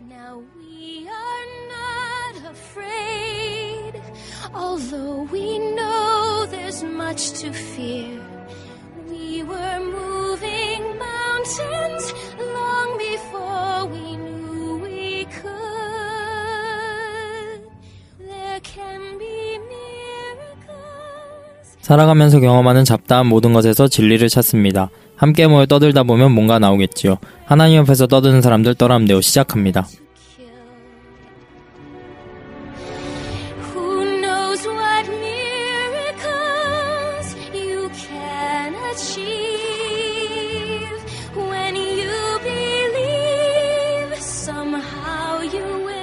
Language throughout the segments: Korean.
Now we are not afraid, although we know there's much to fear. We were moving mountains long before we knew we could. There can be miracles. 살아가면서 경험하는 잡다한 모든 것에서 진리를 찾습니다. 함께 모여 떠들다 보면 뭔가 나오겠지요. 하나님 앞에서 떠드는 사람들 떠람대오 시작합니다. Who knows what miracles you can achieve when you believe, somehow you will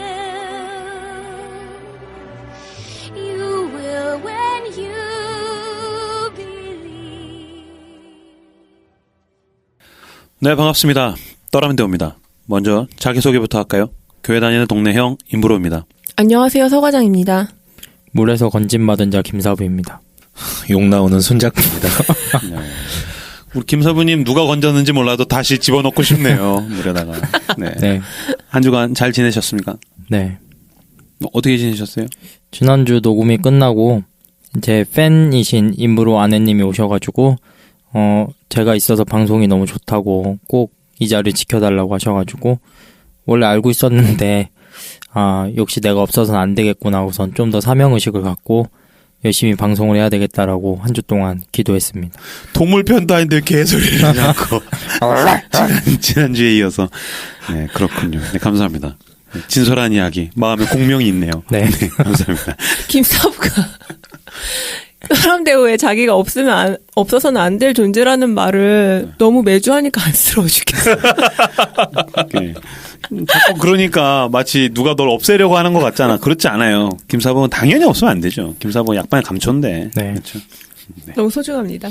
when you believe. 네, 반갑습니다. 떠람대오입니다. 먼저 자기소개부터 할까요? 교회 다니는 동네 형 임브로입니다. 안녕하세요, 서과장입니다. 물에서 건짐받은 자 김사부입니다. 욕 나오는 손잡기입니다. 네. 우리 김사부님 누가 건졌는지 몰라도 다시 집어넣고 싶네요. 물에다가. 네. 네. 한 주간 잘 지내셨습니까? 네. 어떻게 지내셨어요? 지난주 녹음이 끝나고 제 팬이신 임브로 아내님이 오셔가지고 제가 있어서 방송이 너무 좋다고 꼭 이 자리 지켜달라고 하셔가지고 원래 알고 있었는데 역시 내가 없어서는 안 되겠구나 우선 좀 더 사명의식을 갖고 열심히 방송을 해야 되겠다라고 한 주 동안 기도했습니다. 동물편도 아닌데 개소리를 하고 지난주에 이어서. 네, 그렇군요. 네, 감사합니다. 진솔한 이야기, 마음에 공명이 있네요. 네. 네, 감사합니다. 김사부가 사람대우에 자기가 없어서는 안 될 존재라는 말을 너무 매주 하니까 안쓰러워 죽겠어. 네. 자꾸 그러니까 마치 누가 널 없애려고 하는 것 같잖아. 그렇지 않아요. 김사부는 당연히 없으면 안 되죠. 김사부 약간의 감초인데. 네. 그렇죠. 네. 너무 소중합니다.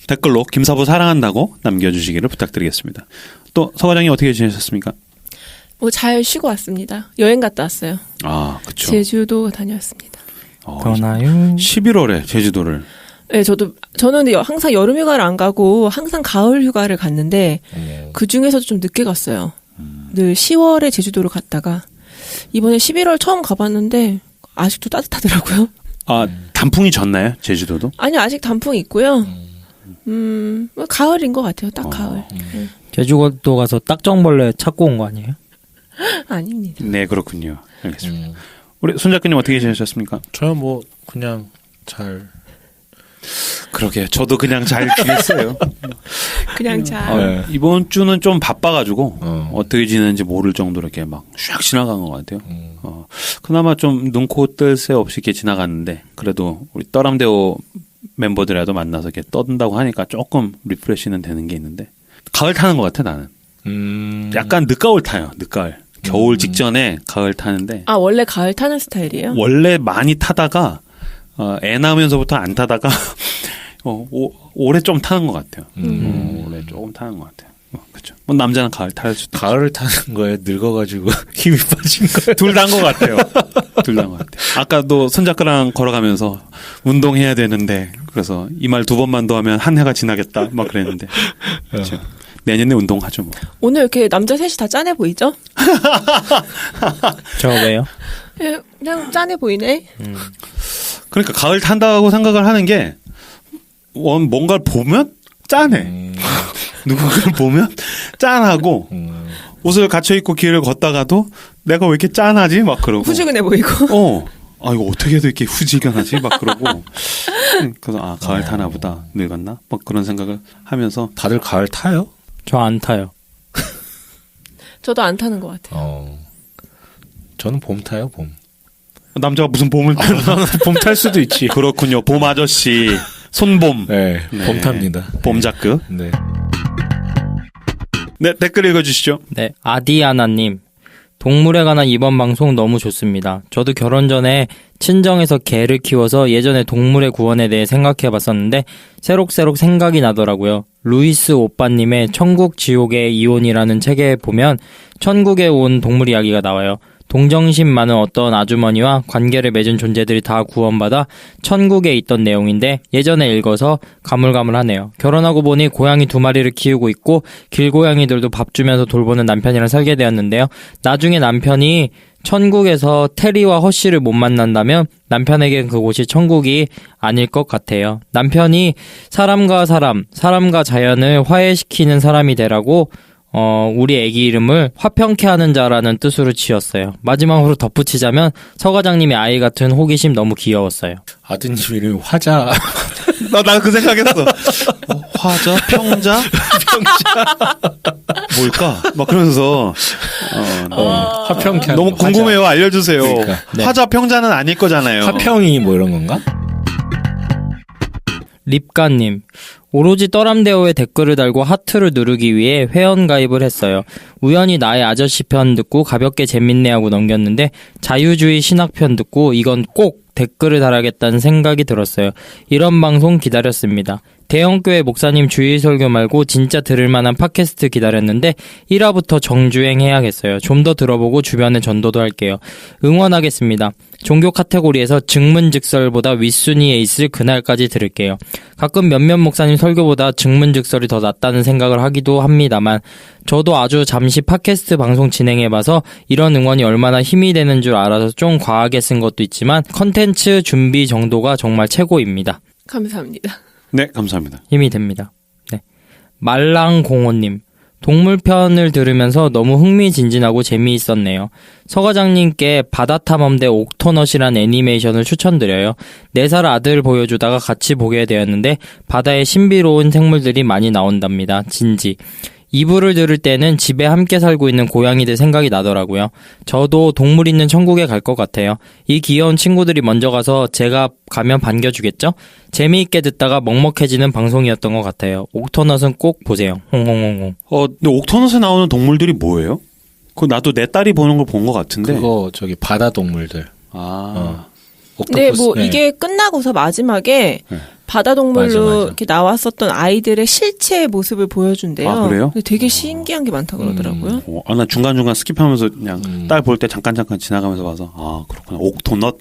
댓글로 김사부 사랑한다고 남겨주시기를 부탁드리겠습니다. 또 서과장님 어떻게 지내셨습니까? 뭐 잘 쉬고 왔습니다. 여행 갔다 왔어요. 아, 그렇죠. 제주도 다녀왔습니다. 떠나요. 11월에 제주도를. 네, 저는 근데 항상 여름 휴가를 안 가고 항상 가을 휴가를 갔는데 그 중에서도 좀 늦게 갔어요. 늘 10월에 제주도를 갔다가 이번에 11월 처음 가봤는데 아직도 따뜻하더라고요. 아, 단풍이 졌나요? 제주도도? 아니, 아직 단풍이 있고요. 뭐 가을인 것 같아요. 딱 가을. 제주도 가서 딱정벌레 찾고 온 거 아니에요? 아닙니다. 네, 그렇군요. 알겠습니다. 우리 손 작가님 어떻게 지내셨습니까? 저는 뭐 그냥 잘. 그러게, 저도 그냥 잘 지냈어요. 그냥 잘. 이번 주는 좀 바빠가지고 어떻게 지내는지 모를 정도로 이렇게 막 슉 지나간 것 같아요. 그나마 좀 눈코 뜰 새 없이 이렇게 지나갔는데 그래도 우리 떠람대오 멤버들이라도 만나서 이렇게 떠든다고 하니까 조금 리프레시는 되는 게 있는데 가을 타는 것 같아 나는. 약간 늦가을 타요. 늦가을. 겨울 직전에 가을 타는데. 아, 원래 가을 타는 스타일이에요? 원래 많이 타다가 애 낳으면서부터 안 타다가 올해 좀 타는 것 같아요. 올해 조금 타는 것 같아요. 그렇죠. 뭐 남자는 가을 탈 수도. 가을을 타는 거에 늙어가지고 힘이 빠진 거예요. 둘 다인 것 같아요. 둘 다인 것 같아요. 아까도 손잡이랑 걸어가면서 운동해야 되는데 그래서 이 말 2번만 더 하면 한 해가 지나겠다 막 그랬는데. 그렇죠. 내년에 운동하죠 뭐. 오늘 이렇게 남자 셋이 다 짠해 보이죠? 저 왜요? 그냥 짠해 보이네. 그러니까 가을 탄다고 생각을 하는 게 뭔가를 보면 짠해. 누군가를 보면 짠하고 옷을 갖춰 입고 길을 걷다가도 내가 왜 이렇게 짠하지? 막 그러고. 후지근해 보이고. 이거 어떻게 해도 이렇게 후지근하지? 막 그러고. 그래서 가을 타나 보다. 늙었나? 막 그런 생각을 하면서. 다들 가을 타요? 저 안 타요. 저도 안 타는 것 같아요. 저는 봄 타요, 봄. 남자가 무슨 봄을 타나? 봄 탈 수도 있지. 그렇군요. 봄 아저씨. 손봄. 네, 네. 봄 탑니다. 봄자크. 네. 네, 댓글 읽어주시죠. 네, 아디아나님. 동물에 관한 이번 방송 너무 좋습니다. 저도 결혼 전에 친정에서 개를 키워서 예전에 동물의 구원에 대해 생각해 봤었는데 새록새록 생각이 나더라고요. 루이스 오빠님의 천국 지옥의 이혼이라는 책에 보면 천국에 온 동물 이야기가 나와요. 동정심 많은 어떤 아주머니와 관계를 맺은 존재들이 다 구원받아 천국에 있던 내용인데 예전에 읽어서 가물가물하네요. 결혼하고 보니 고양이 2마리를 키우고 있고 길고양이들도 밥 주면서 돌보는 남편이랑 살게 되었는데요. 나중에 남편이 천국에서 테리와 허쉬를 못 만난다면 남편에겐 그곳이 천국이 아닐 것 같아요. 남편이 사람과 자연을 화해시키는 사람이 되라고 우리 애기 이름을 화평케 하는 자라는 뜻으로 지었어요. 마지막으로 덧붙이자면 서 과장님의 아이 같은 호기심 너무 귀여웠어요. 아드님 이름이 화자. 나 그 생각했어. 화자? 평자? 뭘까? 막 그러면서 화평케 너무 화자. 궁금해요. 알려주세요. 그러니까. 네. 화자 평자는 아닐 거잖아요. 화평이 뭐 이런 건가? 립가님, 오로지 떠람대오에 댓글을 달고 하트를 누르기 위해 회원가입을 했어요. 우연히 나의 아저씨 편 듣고 가볍게 재밌네 하고 넘겼는데 자유주의 신학 편 듣고 이건 꼭 댓글을 달아야겠다는 생각이 들었어요. 이런 방송 기다렸습니다. 대형교회 목사님 주일 설교 말고 진짜 들을 만한 팟캐스트 기다렸는데 1화부터 정주행 해야겠어요. 좀 더 들어보고 주변에 전도도 할게요. 응원하겠습니다. 종교 카테고리에서 증문즉설보다 윗순위에 있을 그날까지 들을게요. 가끔 몇몇 목사님 설교보다 증문즉설이 더 낫다는 생각을 하기도 합니다만 저도 아주 잠시 팟캐스트 방송 진행해봐서 이런 응원이 얼마나 힘이 되는 줄 알아서 좀 과하게 쓴 것도 있지만 컨텐츠 준비 정도가 정말 최고입니다. 감사합니다. 네, 감사합니다. 힘이 됩니다. 네. 말랑공호님, 동물편을 들으면서 너무 흥미진진하고 재미있었네요. 서 과장님께 바다탐험대 옥토넛이란 애니메이션을 추천드려요. 4살 아들 보여주다가 같이 보게 되었는데 바다에 신비로운 생물들이 많이 나온답니다. 진지. 2부를 들을 때는 집에 함께 살고 있는 고양이들 생각이 나더라고요. 저도 동물 있는 천국에 갈 것 같아요. 이 귀여운 친구들이 먼저 가서 제가 가면 반겨주겠죠? 재미있게 듣다가 먹먹해지는 방송이었던 것 같아요. 옥토넛은 꼭 보세요. 홍홍홍홍. 근데 옥토넛에 나오는 동물들이 뭐예요? 그거 나도 내 딸이 보는 걸 본 것 같은데. 그거 저기 바다 동물들. 네, 옥토퍼스. 뭐 이게 끝나고서 마지막에 네. 바다 동물로 맞아. 이렇게 나왔었던 아이들의 실체 모습을 보여준대요. 아, 그래요? 근데 되게 신기한 게 많다 그러더라고요. 나 중간중간 스킵하면서 그냥 딸 볼 때 잠깐 지나가면서 봐서 그렇구나. 옥토넛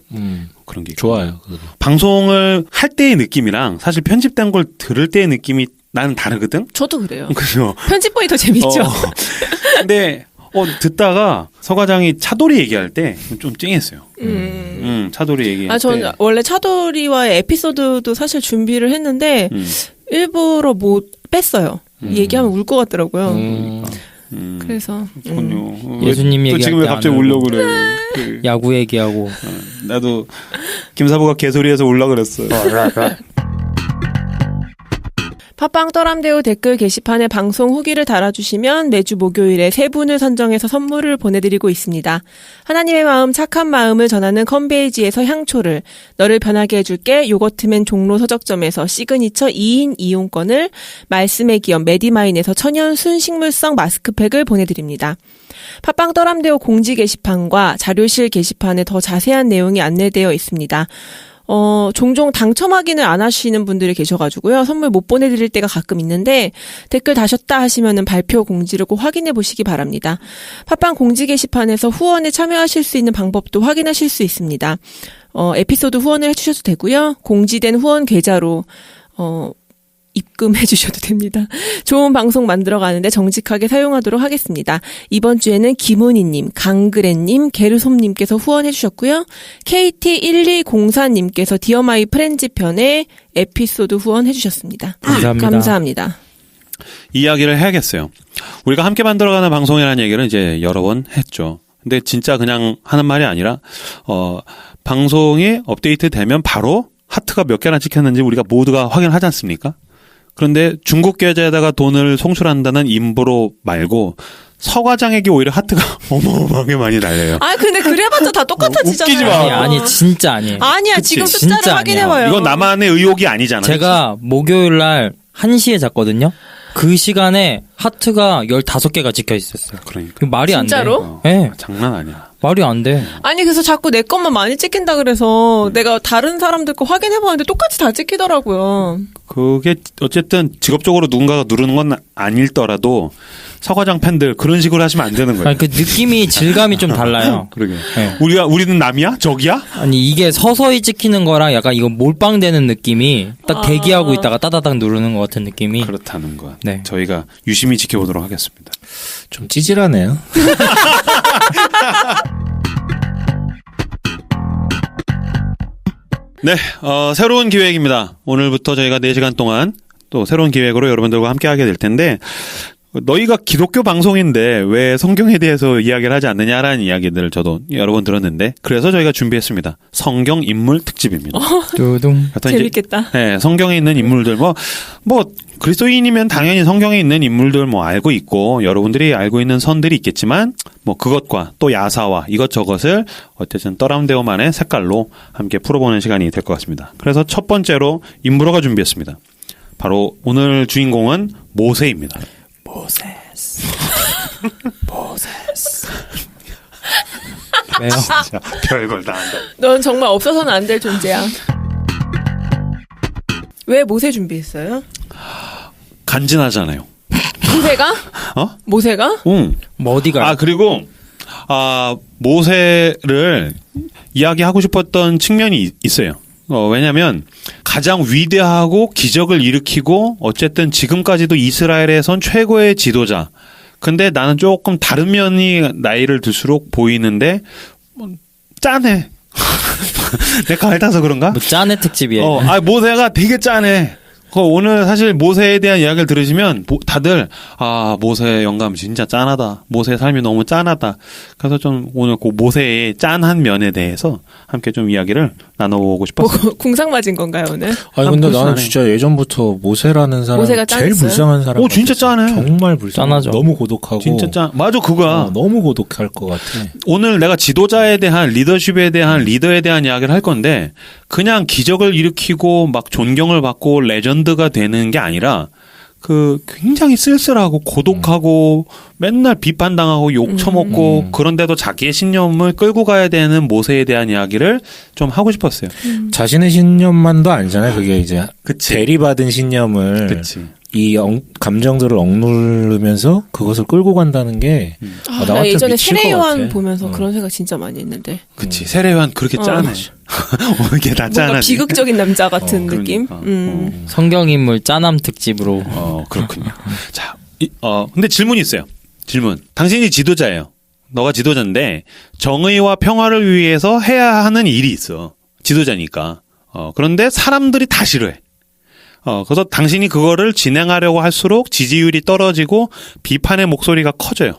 그런 게 있구나. 좋아요. 그거. 방송을 할 때의 느낌이랑 사실 편집된 걸 들을 때의 느낌이 나는 다르거든? 저도 그래요. 그죠? 편집본이 더 재밌죠. 근데 듣다가 서 과장이 차돌이 얘기할 때 좀 찡했어요. 차돌이 얘기할 때. 저는 원래 차돌이와의 에피소드도 사실 준비를 했는데 일부러 못 뺐어요. 얘기하면 울 것 같더라고요. 그래서 예수님 또 얘기할 지금 왜 때 안 갑자기 울고. 울려고 그래. 야구 얘기하고. 나도 김사부가 개소리해서 울려 그랬어. 팟빵 떠람대오 댓글 게시판에 방송 후기를 달아주시면 매주 목요일에 3분을 선정해서 선물을 보내드리고 있습니다. 하나님의 마음 착한 마음을 전하는 컨베이지에서 향초를, 너를 변하게 해줄게 요거트맨 종로 서적점에서 시그니처 2인 이용권을, 말씀의 기업 메디마인에서 천연 순식물성 마스크팩을 보내드립니다. 팟빵 떠람대오 공지 게시판과 자료실 게시판에 더 자세한 내용이 안내되어 있습니다. 종종 당첨 확인을 안 하시는 분들이 계셔가지고요. 선물 못 보내드릴 때가 가끔 있는데 댓글 다셨다 하시면은 발표 공지를 꼭 확인해 보시기 바랍니다. 팟빵 공지 게시판에서 후원에 참여하실 수 있는 방법도 확인하실 수 있습니다. 에피소드 후원을 해주셔도 되고요. 공지된 후원 계좌로 입금해 주셔도 됩니다. 좋은 방송 만들어가는데 정직하게 사용하도록 하겠습니다. 이번 주에는 김은희님, 강그랜님, 게르솜님께서 후원해 주셨고요. KT1204님께서 디어 마이 프렌즈 편에 에피소드 후원해 주셨습니다. 감사합니다. 감사합니다. 이야기를 해야겠어요. 우리가 함께 만들어가는 방송이라는 얘기를 이제 여러 번 했죠. 근데 진짜 그냥 하는 말이 아니라 방송이 업데이트 되면 바로 하트가 몇 개나 찍혔는지 우리가 모두가 확인하지 않습니까? 그런데 중국 계좌에다가 돈을 송출한다는 임보로 말고 서 과장에게 오히려 하트가 어마어마하게 많이 날려요. 근데 그래봤자 다 똑같아지잖아요. 웃기지 마. 아니 진짜 아니에요. 아니야, 그치. 지금 숫자를 진짜 확인해봐요. 이건 나만의 의혹이 아니잖아. 제가 목요일 날 1시에 잤거든요. 그 시간에 하트가 15개가 찍혀 있었어요. 그러니까. 말이 안 돼. 진짜로? 네. 장난 아니야. 말이 안 돼. 아니 그래서 자꾸 내 것만 많이 찍힌다 그래서 내가 다른 사람들 거 확인해봤는데 똑같이 다 찍히더라고요. 그게 어쨌든 직업적으로 누군가가 누르는 건 아닐더라도 서과장 팬들 그런 식으로 하시면 안 되는 거예요. 아니, 그 느낌이 질감이 좀 달라요. 그러게. 네. 우리는 남이야? 적이야? 아니 이게 서서히 찍히는 거랑 약간 이거 몰빵되는 느낌이 딱 대기하고 있다가 따다닥 누르는 것 같은 느낌이. 그렇다는 거. 네. 저희가 유심히 지켜보도록 하겠습니다. 좀 찌질하네요. 네, 새로운 기획입니다. 오늘부터 저희가 4시간 동안 또 새로운 기획으로 여러분들과 함께 하게 될 텐데, 너희가 기독교 방송인데 왜 성경에 대해서 이야기를 하지 않느냐라는 이야기들을 저도 여러 번 들었는데, 그래서 저희가 준비했습니다. 성경 인물 특집입니다. 두둥. 재밌겠다. 네, 성경에 있는 인물들 뭐 그리스도인이면 당연히 성경에 있는 인물들 뭐 알고 있고 여러분들이 알고 있는 선들이 있겠지만 뭐 그것과 또 야사와 이것저것을 어쨌든 떠람대오만의 색깔로 함께 풀어보는 시간이 될 것 같습니다. 그래서 첫 번째로 인물어가 준비했습니다. 바로 오늘 주인공은 모세입니다. 모세스. 왜요? 진짜 별걸 다 한다. 넌 정말 없어서는 안 될 존재야. 왜 모세 준비했어요? 간지나잖아요. 모세가? 모세가? 응. 뭐 어디가? 그리고 모세를 이야기하고 싶었던 측면이 있어요. 왜냐면 가장 위대하고 기적을 일으키고 어쨌든 지금까지도 이스라엘에선 최고의 지도자. 근데 나는 조금 다른 면이 나이를 들수록 보이는데 짠해. 내가 핥아서 그런가? 뭐 짠의 특집이에요. 모세가 되게 짠해. 오늘 사실 모세에 대한 이야기를 들으시면 다들 모세 영감 진짜 짠하다. 모세의 삶이 너무 짠하다. 그래서 좀 오늘 그 모세의 짠한 면에 대해서 함께 좀 이야기를 나눠보고 싶었어요. 궁상 맞은 건가요 오늘? 아니 근데 나는 진짜 예전부터 모세라는 사람 모세가 제일 짠했어요? 불쌍한 사람. 진짜 짠해. 정말 불쌍해. 짠하죠. 너무 고독하고. 진짜 짠. 맞아 그거야. 너무 고독할 것 같아. 오늘 내가 지도자에 대한 리더십에 대한 리더에 대한 이야기를 할 건데 그냥 기적을 일으키고 막 존경을 받고 레전드가 되는 게 아니라 굉장히 쓸쓸하고 고독하고 맨날 비판당하고 욕 처먹고 그런데도 자기의 신념을 끌고 가야 되는 모세에 대한 이야기를 좀 하고 싶었어요. 자신의 신념만도 아니잖아요. 그게 이제 그치. 대리받은 신념을 그치. 이 감정들을 억누르면서 그것을 끌고 간다는 게 나 예전에 미칠 것 세례요한 같아. 보면서 그런 생각 진짜 많이 했는데. 그치. 세례요한 그렇게 짠해. 이게 다 뭔가 짠하지. 비극적인 남자 같은 느낌? 그러니까. 성경인물 짠함 특집으로. 그렇군요. 자, 근데 질문이 있어요. 질문. 당신이 지도자예요. 너가 지도자인데 정의와 평화를 위해서 해야 하는 일이 있어. 지도자니까. 그런데 사람들이 다 싫어해. 그래서 당신이 그거를 진행하려고 할수록 지지율이 떨어지고 비판의 목소리가 커져요.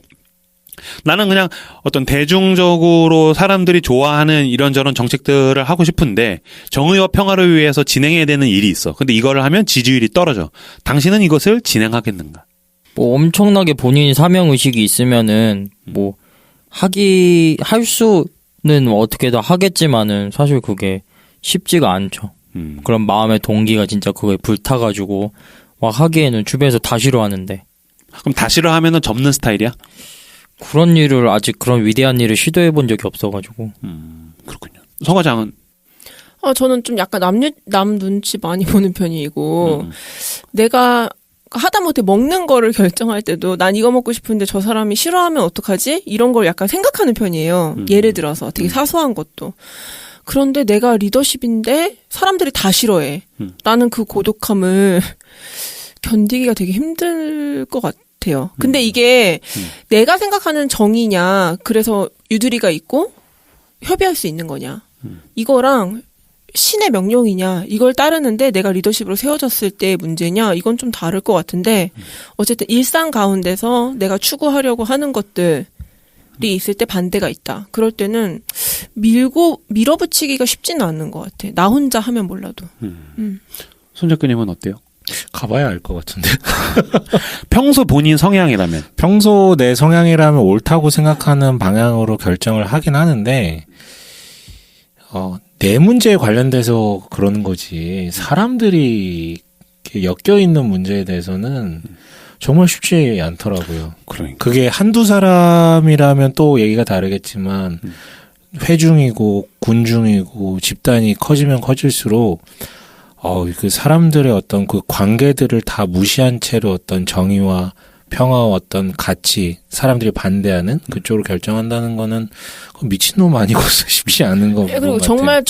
나는 그냥 어떤 대중적으로 사람들이 좋아하는 이런저런 정책들을 하고 싶은데 정의와 평화를 위해서 진행해야 되는 일이 있어. 근데 이거를 하면 지지율이 떨어져. 당신은 이것을 진행하겠는가? 뭐 엄청나게 본인이 사명의식이 있으면은 뭐 할 수는 어떻게든 하겠지만은 사실 그게 쉽지가 않죠. 그런 마음의 동기가 진짜 그거에 불타가지고 막 하기에는 주변에서 다 싫어하는데. 그럼 다 싫어하면은 접는 스타일이야? 그런 일을 아직 그런 위대한 일을 시도해본 적이 없어가지고. 그렇군요. 서과장은? 저는 좀 약간 남 눈치 많이 보는 편이고 내가 하다못해 먹는 거를 결정할 때도 난 이거 먹고 싶은데 저 사람이 싫어하면 어떡하지? 이런 걸 약간 생각하는 편이에요. 예를 들어서 되게 사소한 것도. 그런데 내가 리더십인데 사람들이 다 싫어해. 나는 그 고독함을 견디기가 되게 힘들 것 같아요. 근데 이게 내가 생각하는 정의냐, 그래서 유두리가 있고 협의할 수 있는 거냐, 이거랑 신의 명령이냐, 이걸 따르는데 내가 리더십으로 세워졌을 때의 문제냐, 이건 좀 다를 것 같은데 어쨌든 일상 가운데서 내가 추구하려고 하는 것들 이 있을 때 반대가 있다. 그럴 때는 밀어붙이기가 쉽지는 않는 것 같아. 나 혼자 하면 몰라도. 손 작가님은 어때요? 가봐야 알 것 같은데. 평소 본인 성향이라면? 평소 내 성향이라면 옳다고 생각하는 방향으로 결정을 하긴 하는데 내 문제에 관련돼서 그러는 거지. 사람들이 엮여 있는 문제에 대해서는 정말 쉽지 않더라고요. 그러니까. 그게 한두 사람이라면 또 얘기가 다르겠지만 회중이고 군중이고 집단이 커지면 커질수록 그 사람들의 어떤 그 관계들을 다 무시한 채로 어떤 정의와 평화와 어떤 가치, 사람들이 반대하는 그쪽으로 결정한다는 거는 미친놈 아니고서 쉽지 않은 거. 그리고 정말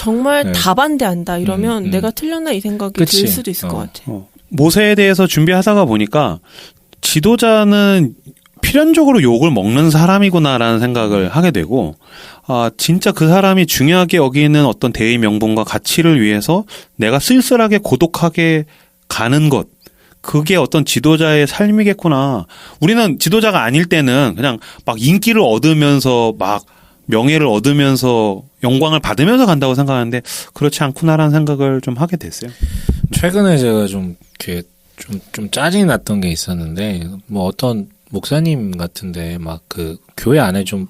다 반대한다 이러면 내가 틀렸나 이 생각이 그치. 들 수도 있을 것 같아. 모세에 대해서 준비하다가 보니까 지도자는 필연적으로 욕을 먹는 사람이구나라는 생각을 하게 되고, 진짜 그 사람이 중요하게 여기는 어떤 대의 명분과 가치를 위해서 내가 쓸쓸하게 고독하게 가는 것, 그게 어떤 지도자의 삶이겠구나. 우리는 지도자가 아닐 때는 그냥 막 인기를 얻으면서 막 명예를 얻으면서 영광을 받으면서 간다고 생각하는데 그렇지 않구나라는 생각을 좀 하게 됐어요. 최근에 제가 좀 짜증이 났던 게 있었는데, 뭐 어떤 목사님 같은데 막 그 교회 안에 좀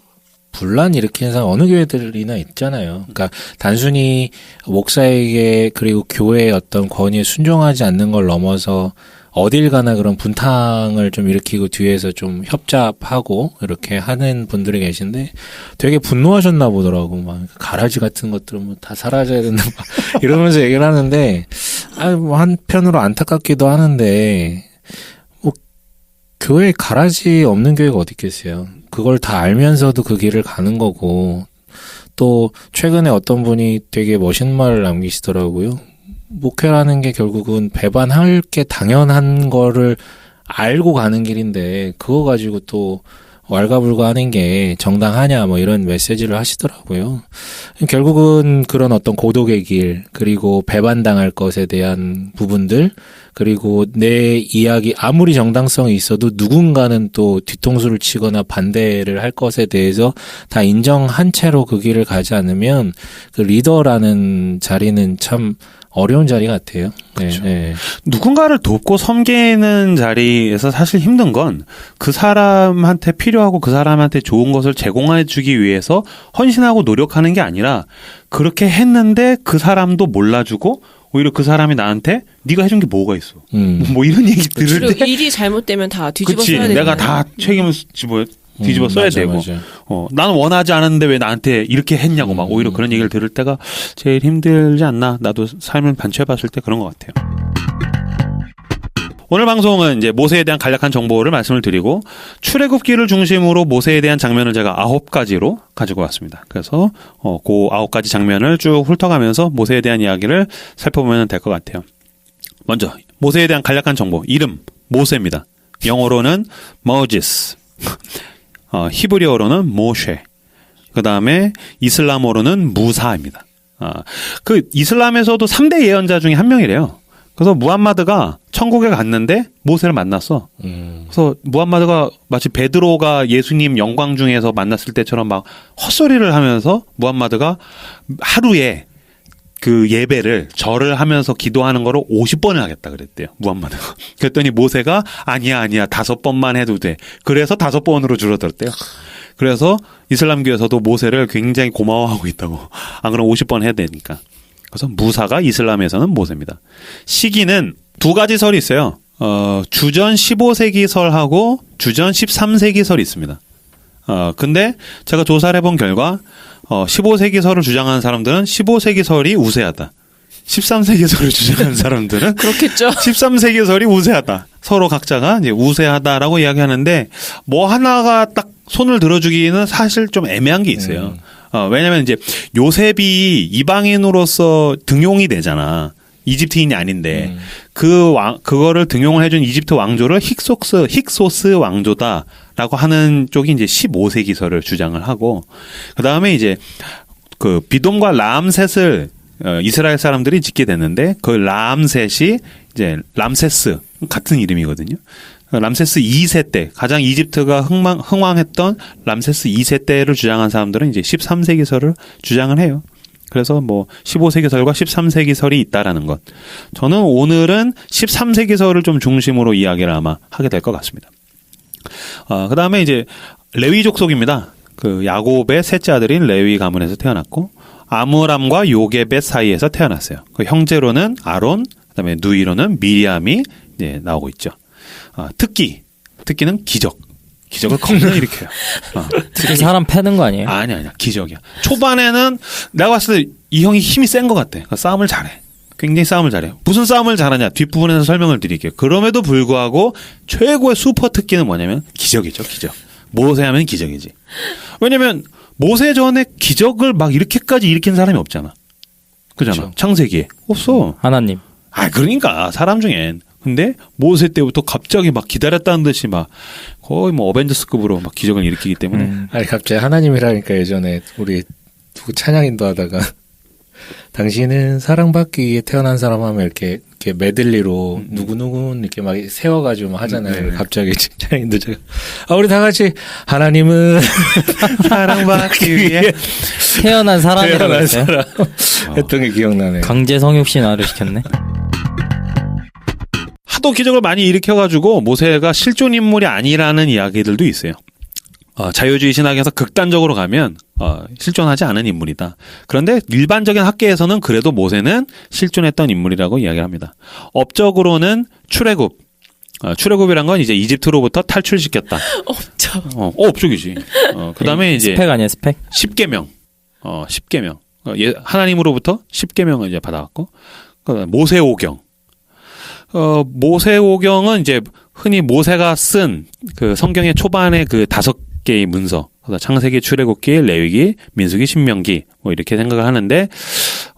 분란 일으키는 사람 어느 교회들이나 있잖아요. 그러니까 단순히 목사에게 그리고 교회의 어떤 권위에 순종하지 않는 걸 넘어서 어딜 가나 그런 분탕을 좀 일으키고 뒤에서 좀 협잡하고 이렇게 하는 분들이 계신데 되게 분노하셨나 보더라고. 막 가라지 같은 것들은 뭐 다 사라져야 된다 막 이러면서 얘기를 하는데, 뭐 한편으로 안타깝기도 하는데, 뭐 교회에 가라지 없는 교회가 어디 있겠어요. 그걸 다 알면서도 그 길을 가는 거고, 또 최근에 어떤 분이 되게 멋있는 말을 남기시더라고요. 목회라는 게 결국은 배반할 게 당연한 거를 알고 가는 길인데 그거 가지고 또 왈가불가 하는 게 정당하냐 뭐 이런 메시지를 하시더라고요. 결국은 그런 어떤 고독의 길, 그리고 배반당할 것에 대한 부분들, 그리고 내 이야기 아무리 정당성이 있어도 누군가는 또 뒤통수를 치거나 반대를 할 것에 대해서 다 인정한 채로 그 길을 가지 않으면 그 리더라는 자리는 참 어려운 자리 같아요. 그렇죠. 네. 누군가를 돕고 섬기는 자리에서 사실 힘든 건 그 사람한테 필요하고 그 사람한테 좋은 것을 제공해 주기 위해서 헌신하고 노력하는 게 아니라 그렇게 했는데 그 사람도 몰라주고 오히려 그 사람이 나한테 네가 해준 게 뭐가 있어. 뭐 이런 얘기 들을 때 일이 잘못되면 다 뒤집어 그치, 써야 되잖아요. 내가 다 책임을 뒤집어 써야 맞아, 되고 맞아. 나는 원하지 않았는데 왜 나한테 이렇게 했냐고 막 오히려 그런 얘기를 들을 때가 제일 힘들지 않나. 나도 삶을 반추해봤을 때 그런 것 같아요. 오늘 방송은 이제 모세에 대한 간략한 정보를 말씀을 드리고 출애굽기를 중심으로 모세에 대한 장면을 제가 9가지로 가지고 왔습니다. 그래서 그 9가지 장면을 쭉 훑어가면서 모세에 대한 이야기를 살펴보면 될 것 같아요. 먼저 모세에 대한 간략한 정보. 이름 모세입니다. 영어로는 Moses, 히브리어로는 모쉐, 그 다음에 이슬람어로는 무사입니다. 그 이슬람에서도 3대 예언자 중에 한 명이래요. 그래서 무함마드가 천국에 갔는데 모세를 만났어. 그래서 무함마드가 마치 베드로가 예수님 영광 중에서 만났을 때처럼 막 헛소리를 하면서 무함마드가 하루에 그 예배를 절을 하면서 기도하는 거를 50번을 하겠다 그랬대요. 무함마드가. 그랬더니 모세가 아니야 5번만 해도 돼. 그래서 5번으로 줄어들었대요. 그래서 이슬람교에서도 모세를 굉장히 고마워하고 있다고. 안 그러면 50번 해야 되니까. 그래서 무사가 이슬람에서는 모세입니다. 시기는 2가지 설이 있어요. 주전 15세기 설하고 주전 13세기 설이 있습니다. 근데 제가 조사를 해본 결과 15세기 설을 주장하는 사람들은 15세기 설이 우세하다. 13세기 설을 주장하는 사람들은 그렇겠죠. 13세기 설이 우세하다. 서로 각자가 이제 우세하다라고 이야기하는데 뭐 하나가 딱 손을 들어주기는 사실 좀 애매한 게 있어요. 왜냐면 이제 요셉이 이방인으로서 등용이 되잖아. 이집트인이 아닌데 그거를 등용을 해준 이집트 왕조를 힉소스 왕조다라고 하는 쪽이 이제 15세기설을 주장을 하고, 그 다음에 이제 그 비돔과 람셋을 이스라엘 사람들이 짓게 됐는데 그 람셋이 이제 람세스 같은 이름이거든요. 람세스 2세 때 가장 이집트가 흥왕했던 람세스 2세 때를 주장한 사람들은 이제 13세기설을 주장을 해요. 그래서 뭐 15세기설과 13세기설이 있다라는 것. 저는 오늘은 13세기설을 좀 중심으로 이야기를 아마 하게 될 것 같습니다. 그 다음에 이제 레위 족속입니다. 그 야곱의 셋째 아들인 레위 가문에서 태어났고 아므람과 요게벳 사이에서 태어났어요. 그 형제로는 아론, 그다음에 누이로는 미리암이 이제 나오고 있죠. 특기는 기적을 겁나 일으켜요. 특히 사람 패는 거 아니에요? 아니야. 기적이야. 초반에는 내가 봤을 때 이 형이 힘이 센 것 같아. 그러니까 싸움을 잘해. 굉장히 싸움을 잘해요. 무슨 싸움을 잘하냐? 뒷부분에서 설명을 드릴게요. 그럼에도 불구하고 최고의 슈퍼 특기는 뭐냐면 기적이죠. 기적. 모세하면 기적이지. 왜냐면 모세 전에 기적을 막 이렇게까지 일으킨 사람이 없잖아. 그잖아. 그렇죠. 창세기에. 없어. 하나님. 그러니까 사람 중엔. 근데 모세 때부터 갑자기 막 기다렸다는 듯이 막 거의 뭐 어벤져스급으로 막 기적을 일으키기 때문에. 아니 갑자기 하나님이라니까 예전에 우리 누구 찬양인도 하다가 당신은 사랑받기 위해 태어난 사람 하면 이렇게 메들리로 누구누구 이렇게 막 세워가지고 막 하잖아요. 갑자기 찬양인도 제가 우리 다 같이 하나님은 사랑받기 위해 태어난 사람이라고 태어난 했어요. 사람 했던 게 기억나네. 강제 성육 신화를 시켰네. 하도 기적을 많이 일으켜가지고 모세가 실존 인물이 아니라는 이야기들도 있어요. 자유주의 신학에서 극단적으로 가면 실존하지 않은 인물이다. 그런데 일반적인 학계에서는 그래도 모세는 실존했던 인물이라고 이야기를 합니다. 업적으로는 출애굽. 출애굽이란 건 이제 이집트로부터 탈출시켰다. 업적. 업적이지. 그다음에 이제 스펙 아니야 스펙? 10계명. 10계명. 하나님으로부터 10계명을 이제 받아왔고 모세오경. 모세오경은 이제 흔히 모세가 쓴 그 성경의 초반에 그 5개의 문서, 창세기, 출애굽기, 레위기, 민수기, 신명기 뭐 이렇게 생각을 하는데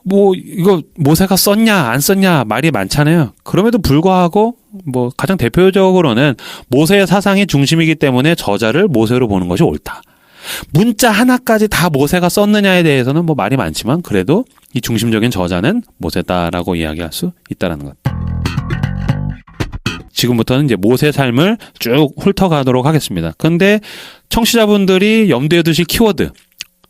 뭐 이거 모세가 썼냐 안 썼냐 말이 많잖아요. 그럼에도 불구하고 뭐 가장 대표적으로는 모세의 사상이 중심이기 때문에 저자를 모세로 보는 것이 옳다. 문자 하나까지 다 모세가 썼느냐에 대해서는 뭐 말이 많지만 그래도 이 중심적인 저자는 모세다라고 이야기할 수 있다라는 것. 지금부터는 이제 모세 삶을 쭉 훑어가도록 하겠습니다. 근데 청취자분들이 염두에 두실 키워드,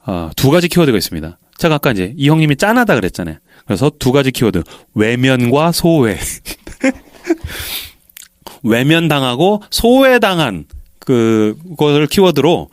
2가지 키워드가 있습니다. 제가 아까 이제 이 형님이 짠하다 그랬잖아요. 그래서 2가지 키워드, 외면과 소외. 외면당하고 소외당한 그것을 키워드로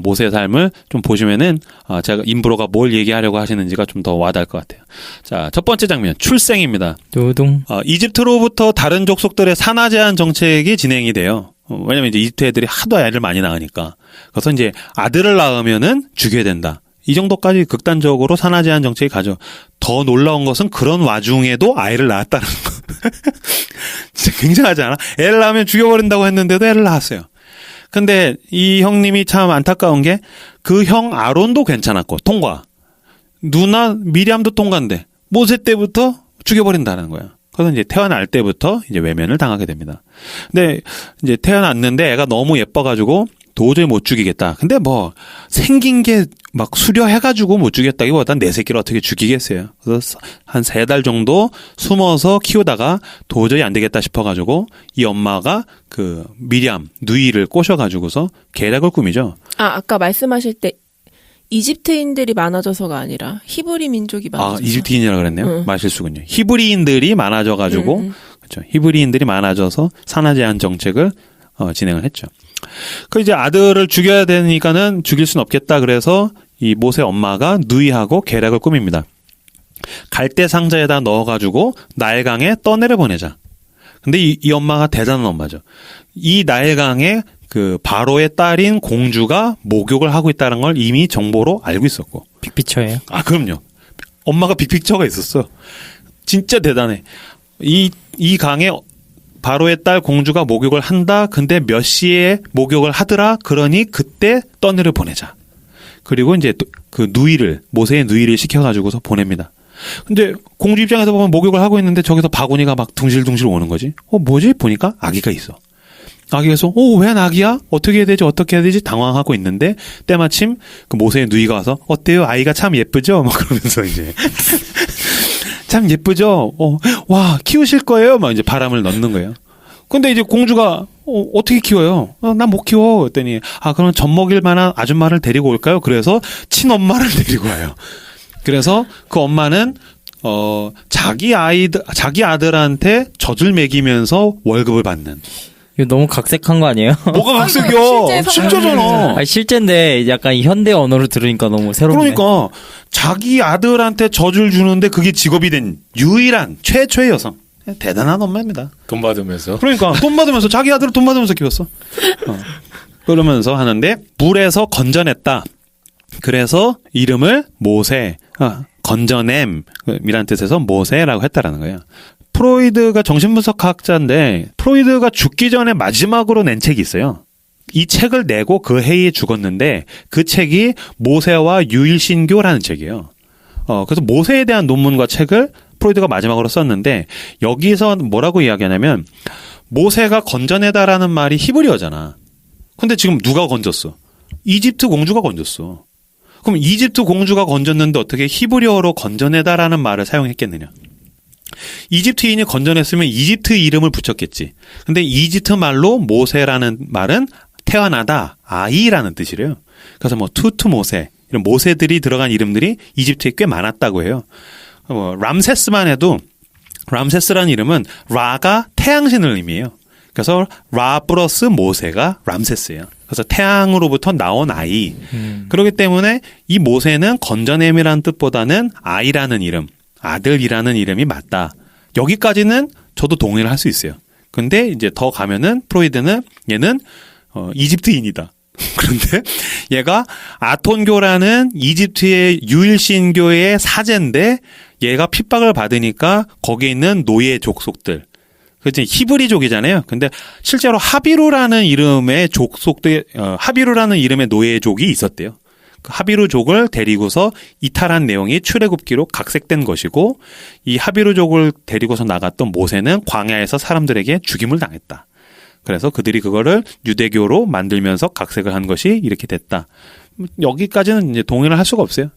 모세의 삶을 좀 보시면은 제가 인브로가 뭘 얘기하려고 하시는지가 좀 더 와닿을 것 같아요. 자, 첫 번째 장면 출생입니다. 두둥. 이집트로부터 다른 족속들의 산하 제한 정책이 진행이 돼요. 왜냐면 이제 이집트 애들이 하도 애를 많이 낳으니까. 그래서 이제 아들을 낳으면은 죽여야 된다. 이 정도까지 극단적으로 산하 제한 정책이 가죠. 더 놀라운 것은 그런 와중에도 아이를 낳았다는 거. 진짜 굉장하지 않아? 애를 낳으면 죽여버린다고 했는데도 애를 낳았어요. 근데 이 형님이 참 안타까운 게 그 형 아론도 괜찮았고 통과. 누나 미리암도 통과인데 모세 때부터 죽여버린다는 거야. 그래서 이제 태어날 때부터 이제 외면을 당하게 됩니다. 근데 이제 태어났는데 애가 너무 예뻐가지고 도저히 못 죽이겠다. 근데 뭐 생긴 게 막 수려해가지고 못 죽였다기보단 내 새끼를 어떻게 죽이겠어요. 그래서 한 3달 정도 숨어서 키우다가 도저히 안 되겠다 싶어가지고 이 엄마가 그 미리암 누이를 꼬셔가지고서 계략을 꾸미죠. 아까 말씀하실 때 이집트인들이 많아져서가 아니라 히브리 민족이 많아져서. 이집트인이라고 그랬네요. 말실수군요. 히브리인들이 많아져가지고 그렇죠. 히브리인들이 많아져서 산하 제한 정책을 진행을 했죠. 그 이제 아들을 죽여야 되니까는 죽일 순 없겠다. 그래서 이 모세 엄마가 누이하고 계략을 꾸밉니다. 갈대 상자에다 넣어가지고 나일강에 떠내려 보내자. 근데 이 엄마가 대단한 엄마죠. 이 나일강에 그 바로의 딸인 공주가 목욕을 하고 있다는 걸 이미 정보로 알고 있었고. 빅피처예요? 그럼요. 엄마가 빅픽처가 있었어. 진짜 대단해. 이 강에 바로의 딸 공주가 목욕을 한다. 근데 몇 시에 목욕을 하더라. 그러니 그때 떠내려 보내자. 그리고 이제 그 누이를 모세의 누이를 시켜가지고서 보냅니다. 근데 공주 입장에서 보면 목욕을 하고 있는데 저기서 바구니가 막 둥실둥실 오는 거지. 뭐지? 보니까 아기가 있어. 아기에서 웬 아기야? 어떻게 해야 되지? 어떻게 해야 되지? 당황하고 있는데 때마침 그 모세의 누이가 와서 어때요? 아이가 참 예쁘죠? 막 그러면서 이제 참 예쁘죠? 와 키우실 거예요? 막 이제 바람을 넣는 거예요. 근데 이제 공주가 어떻게 키워요? 난 못 키워. 그랬더니 그러면 젖 먹일 만한 아줌마를 데리고 올까요? 그래서 친엄마를 데리고 와요. 그래서 그 엄마는 자기 아들한테 젖을 먹이면서 월급을 받는. 이거 너무 각색한 거 아니에요? 뭐가 각색이야? 진짜잖아. 실제인데 약간 현대 언어를 들으니까 너무 새롭네. 그러니까 자기 아들한테 젖을 주는데 그게 직업이 된 유일한 최초의 여성. 대단한 엄마입니다. 돈 받으면서. 그러니까 돈 받으면서 자기 아들을 돈 받으면서 키웠어. 그러면서 하는데 물에서 건져냈다. 그래서 이름을 모세. 건져냄이라는 뜻에서 모세라고 했다라는 거예요. 프로이드가 정신분석학자인데 프로이드가 죽기 전에 마지막으로 낸 책이 있어요. 이 책을 내고 그 해에 죽었는데 그 책이 모세와 유일신교라는 책이에요. 그래서 모세에 대한 논문과 책을 프로이드가 마지막으로 썼는데 여기서 뭐라고 이야기하냐면 모세가 건져내다라는 말이 히브리어잖아. 근데 지금 누가 건졌어? 이집트 공주가 건졌어. 그럼 이집트 공주가 건졌는데 어떻게 히브리어로 건져내다라는 말을 사용했겠느냐? 이집트인이 건져냈으면 이집트 이름을 붙였겠지. 근데 이집트 말로 모세라는 말은 태어나다, 아이라는 뜻이래요. 그래서 뭐 투투 모세, 이런 모세들이 들어간 이름들이 이집트에 꽤 많았다고 해요. 람세스만 해도 람세스라는 이름은 라가 태양신을 의미해요. 그래서 라 플러스 모세가 람세스예요. 그래서 태양으로부터 나온 아이. 그렇기 때문에 이 모세는 건져냄이라는 뜻보다는 아이라는 이름, 아들이라는 이름이 맞다. 여기까지는 저도 동의를 할 수 있어요. 근데 이제 더 가면은 프로이드는 얘는 이집트인이다. 그런데 얘가 아톤교라는 이집트의 유일신교의 사제인데 얘가 핍박을 받으니까 거기에 있는 노예 족속들, 그치 히브리족이잖아요. 근데 실제로 하비루라는 이름의 족속들, 하비루라는 이름의 노예족이 있었대요. 그 하비루족을 데리고서 이탈한 내용이 출애굽기로 각색된 것이고, 이 하비루족을 데리고서 나갔던 모세는 광야에서 사람들에게 죽임을 당했다. 그래서 그들이 그거를 유대교로 만들면서 각색을 한 것이 이렇게 됐다. 여기까지는 이제 동의를 할 수가 없어요.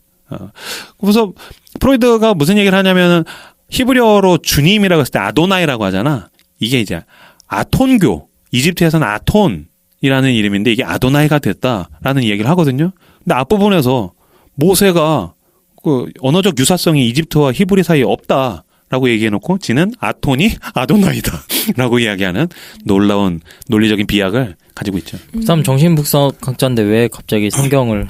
그래서 프로이드가 무슨 얘기를 하냐면은 히브리어로 주님이라고 했을 때 아도나이라고 하잖아. 이게 이제 아톤교, 이집트에서는 아톤이라는 이름인데 이게 아도나이가 됐다라는 얘기를 하거든요. 근데 앞부분에서 모세가 그 언어적 유사성이 이집트와 히브리 사이에 없다라고 얘기해놓고 지는 아톤이 아도나이다라고 이야기하는 놀라운 논리적인 비약을 가지고 있죠. 그 사람 정신분석학자인데 왜 갑자기 성경을?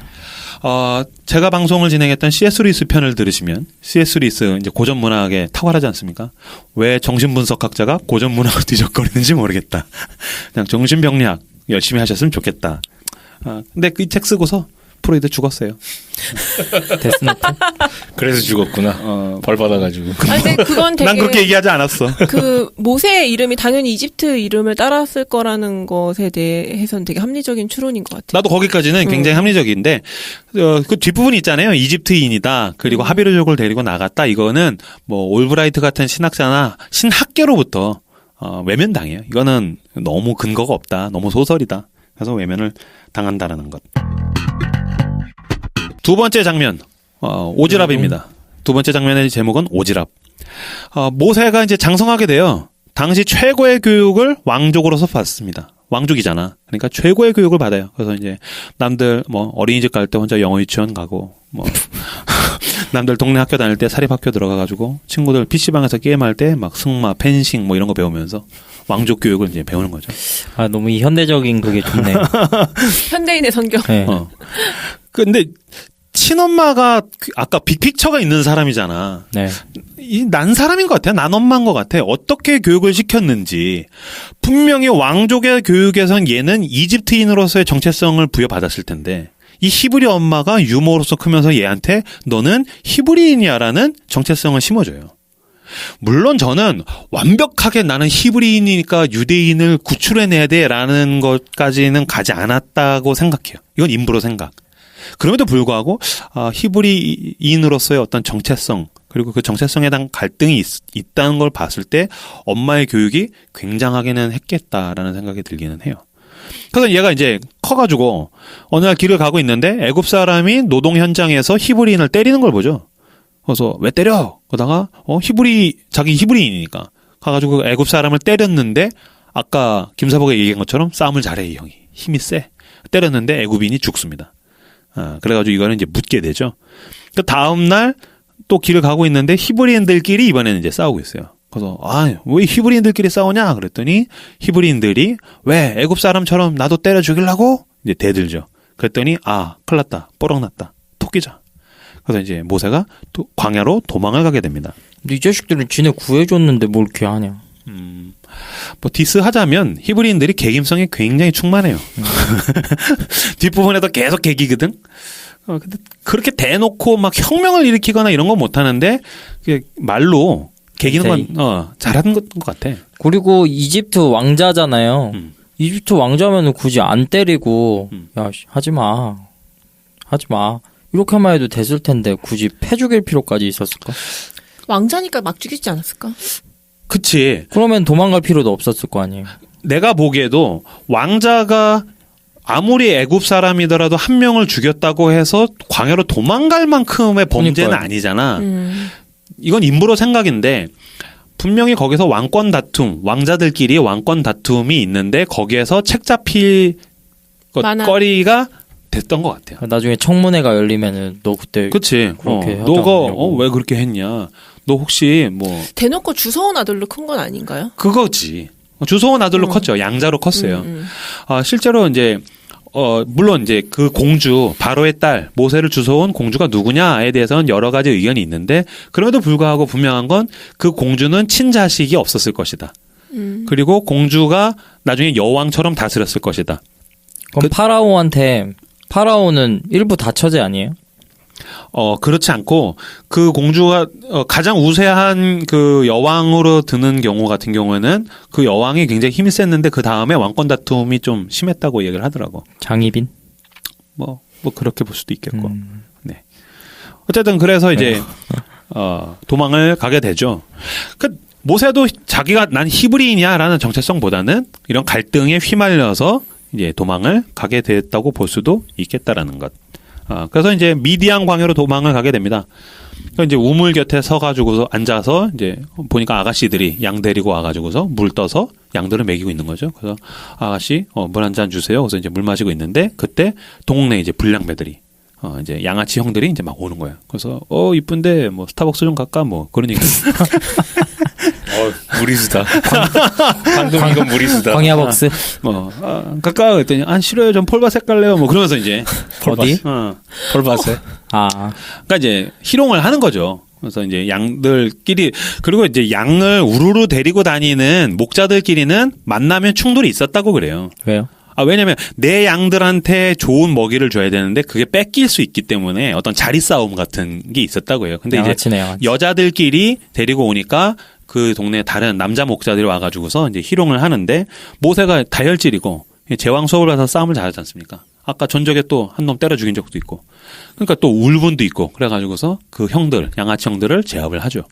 제가 방송을 진행했던 C.S. 루이스 편을 들으시면 C.S. 루이스 이제 고전 문학에 탁월하지 않습니까? 왜 정신분석학자가 고전 문학을 뒤적거리는지 모르겠다. 그냥 정신병리학 열심히 하셨으면 좋겠다. 근데 그 책 쓰고서 프로이드 죽었어요. 데스노트? 그래서 죽었구나. 벌 받아가지고. 근데 그건 되게 난 그렇게 얘기하지 않았어. 그 모세의 이름이 당연히 이집트 이름을 따랐을 거라는 것에 대해서는 되게 합리적인 추론인 것 같아요. 나도 거기까지는 굉장히 합리적인데 그 뒷부분이 있잖아요. 이집트인이다. 그리고 하비루족을 데리고 나갔다. 이거는 뭐 올브라이트 같은 신학자나 신학계로부터 외면당해요. 이거는 너무 근거가 없다. 너무 소설이다. 그래서 외면을 당한다라는 것. 두 번째 장면, 오지랖입니다. 두 번째 장면의 제목은 오지랖. 모세가 이제 장성하게 돼요. 당시 최고의 교육을 왕족으로서 받습니다. 왕족이잖아. 그러니까 최고의 교육을 받아요. 그래서 이제 남들 뭐 어린이집 갈 때 혼자 영어 유치원 가고, 뭐 남들 동네 학교 다닐 때 사립학교 들어가가지고 친구들 PC방에서 게임할 때 막 승마, 펜싱 뭐 이런 거 배우면서 왕족 교육을 이제 배우는 거죠. 너무 이 현대적인 그게 좋네요. 현대인의 성경. 네. 근데 친엄마가 아까 빅픽처가 있는 사람이잖아. 네. 난 사람인 것 같아. 난 엄마인 것 같아. 어떻게 교육을 시켰는지. 분명히 왕족의 교육에선 얘는 이집트인으로서의 정체성을 부여받았을 텐데 이 히브리 엄마가 유머로서 크면서 얘한테 너는 히브리인이야라는 정체성을 심어줘요. 물론 저는 완벽하게 나는 히브리인이니까 유대인을 구출해내야 돼라는 것까지는 가지 않았다고 생각해요. 이건 인부로 생각. 그럼에도 불구하고 히브리인으로서의 어떤 정체성 그리고 그 정체성에 대한 갈등이 있다는 걸 봤을 때 엄마의 교육이 굉장하게는 했겠다라는 생각이 들기는 해요. 그래서 얘가 이제 커가지고 어느 날 길을 가고 있는데 애굽 사람이 노동 현장에서 히브리인을 때리는 걸 보죠. 그래서 왜 때려? 그러다가 자기 히브리인이니까 가가지고 애굽 사람을 때렸는데 아까 김사복이 얘기한 것처럼 싸움을 잘해 이 형이 힘이 세. 때렸는데 애굽인이 죽습니다. 그래가지고 이거는 이제 묻게 되죠. 그 다음 날 또 길을 가고 있는데 히브리인들끼리 이번에는 이제 싸우고 있어요. 그래서 왜 히브리인들끼리 싸우냐? 그랬더니 히브리인들이 왜 애굽 사람처럼 나도 때려 죽이려고 이제 대들죠. 그랬더니 큰일 났다, 뽀록났다, 토끼자. 그래서 이제 모세가 또 광야로 도망을 가게 됩니다. 근데 이 자식들은 지네 구해줬는데 뭘 이렇게 하냐? 뭐 디스하자면 히브리인들이 개김성이 굉장히 충만해요. 뒷부분에도 계속 개기거든. 근데 그렇게 대놓고 막 혁명을 일으키거나 이런 건 못하는데 말로 개기는 건 잘하는 것 같아. 그리고 이집트 왕자잖아요. 이집트 왕자면은 굳이 안 때리고 야 하지 마 이렇게만 해도 됐을 텐데 굳이 패 죽일 필요까지 있었을까? 왕자니까 막 죽이지 않았을까? 그치. 그러면 도망갈 필요도 없었을 거 아니에요. 내가 보기에도 왕자가 아무리 애굽 사람이더라도 한 명을 죽였다고 해서 광야로 도망갈 만큼의 범죄는 그러니까요. 아니잖아. 이건 임무로 생각인데 분명히 거기서 왕권 다툼, 왕자들끼리 왕권 다툼이 있는데 거기에서 책 잡힐 거리가 됐던 것 같아요. 나중에 청문회가 열리면은 너 그때 그치. 그렇게 너가 왜 그렇게 했냐. 너 혹시 뭐 대놓고 주워온 아들로 큰 건 아닌가요? 그거지. 주소원 아들로 컸죠. 양자로 컸어요. 실제로 이제 물론 이제 그 공주 바로의 딸 모세를 주워온 공주가 누구냐에 대해서는 여러 가지 의견이 있는데 그럼에도 불구하고 분명한 건 그 공주는 친자식이 없었을 것이다. 그리고 공주가 나중에 여왕처럼 다스렸을 것이다. 그럼 파라오는 일부 다처제 아니에요? 그렇지 않고 그 공주가 가장 우세한 그 여왕으로 드는 경우 같은 경우에는 그 여왕이 굉장히 힘이 셌는데 그 다음에 왕권 다툼이 좀 심했다고 얘기를 하더라고. 장희빈? 뭐 그렇게 볼 수도 있겠고. 네. 어쨌든 그래서 이제 도망을 가게 되죠. 모세도 자기가 난 히브리인이야라는 정체성보다는 이런 갈등에 휘말려서 이제 도망을 가게 됐다고 볼 수도 있겠다라는 것. 그래서 이제 미디안 광야로 도망을 가게 됩니다. 그러니까 이제 우물 곁에 서가지고서 앉아서 이제 보니까 아가씨들이 양 데리고 와가지고서 물 떠서 양들을 먹이고 있는 거죠. 그래서 아가씨 물 한 잔 주세요. 그래서 이제 물 마시고 있는데 그때 동네 이제 불량배들이 이제 양아치 형들이 이제 막 오는 거예요. 그래서 이쁜데 뭐 스타벅스 좀 갈까 뭐 그런 얘기. 무리수다. 방금 이건 무리수다. 광야벅스? 갈까 그랬더니 안 싫어요. 전 폴바색 갈래요. 뭐 그러면서 이제 어디? 폴바색. 그러니까 이제 희롱을 하는 거죠. 그래서 이제 양들끼리 그리고 이제 양을 우르르 데리고 다니는 목자들끼리는 만나면 충돌이 있었다고 그래요. 왜요? 왜냐면 내 양들한테 좋은 먹이를 줘야 되는데 그게 뺏길 수 있기 때문에 어떤 자리 싸움 같은 게 있었다고 해요. 근데 양아치네, 이제 양아치. 여자들끼리 데리고 오니까 그 동네 다른 남자 목자들이 와가지고서 이제 희롱을 하는데 모세가 다혈질이고 제왕 수업을 받아서 싸움을 잘하지 않습니까? 아까 전적에 또 한 놈 때려 죽인 적도 있고. 그러니까 또 울분도 있고 그래가지고서 그 형들 양아치 형들을 제압을 하죠.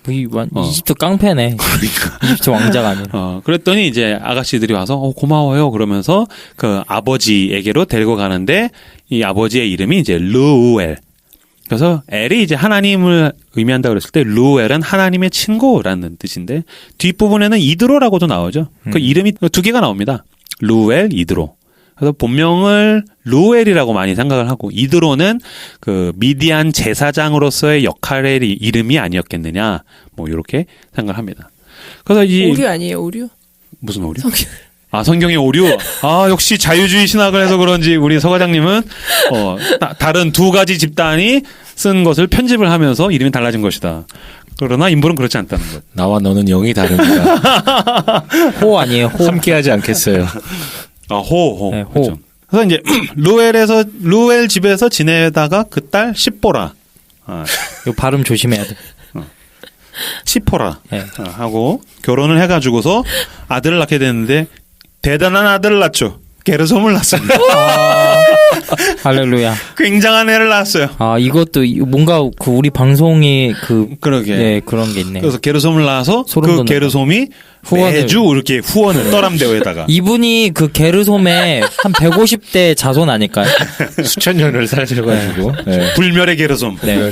이집트 깡패네. 그러니까 이집트 왕자가 아니라. 그랬더니 이제 아가씨들이 와서 고마워요 그러면서 그 아버지에게로 데리고 가는데 이 아버지의 이름이 이제 르우엘. 그래서 엘이 이제 하나님을 의미한다 그랬을 때 르우엘은 하나님의 친구라는 뜻인데 뒷부분에는 이드로라고도 나오죠. 그 이름이 두 개가 나옵니다. 르우엘, 이드로. 그래서 본명을 르우엘이라고 많이 생각을 하고 이드로는 그 미디안 제사장으로서의 역할의 이름이 아니었겠느냐 뭐 이렇게 생각을 합니다. 그래서 오류 아니에요, 오류? 무슨 오류? 성경의 오류. 역시 자유주의 신학을 해서 그런지 우리 서 과장님은 다른 두 가지 집단이 쓴 것을 편집을 하면서 이름이 달라진 것이다. 그러나 인물은 그렇지 않다는 것. 나와 너는 영이 다릅니다. 호 아니에요, 호. 함께하지 않겠어요. 호. 네, 호. 그렇죠. 그래서 이제 루엘 집에서 지내다가 그 딸 시포라. 이거 발음 조심해야 돼. 시포라 네. 하고 결혼을 해가지고서 아들을 낳게 됐는데 대단한 아들을 낳죠. 게르솜을 낳습니다. 할렐루야. 굉장한 애를 낳았어요. 이것도 뭔가 그 우리 방송이 그러게. 네, 그런 게 있네. 그래서 게르솜을 낳아서 그 게르솜이 매주 이렇게 후원을 떠람대오에다가 이분이 그 게르솜의 한 150대 자손 아닐까요? 수천 년을 살셔가지고 네. 불멸의 게르솜. 네.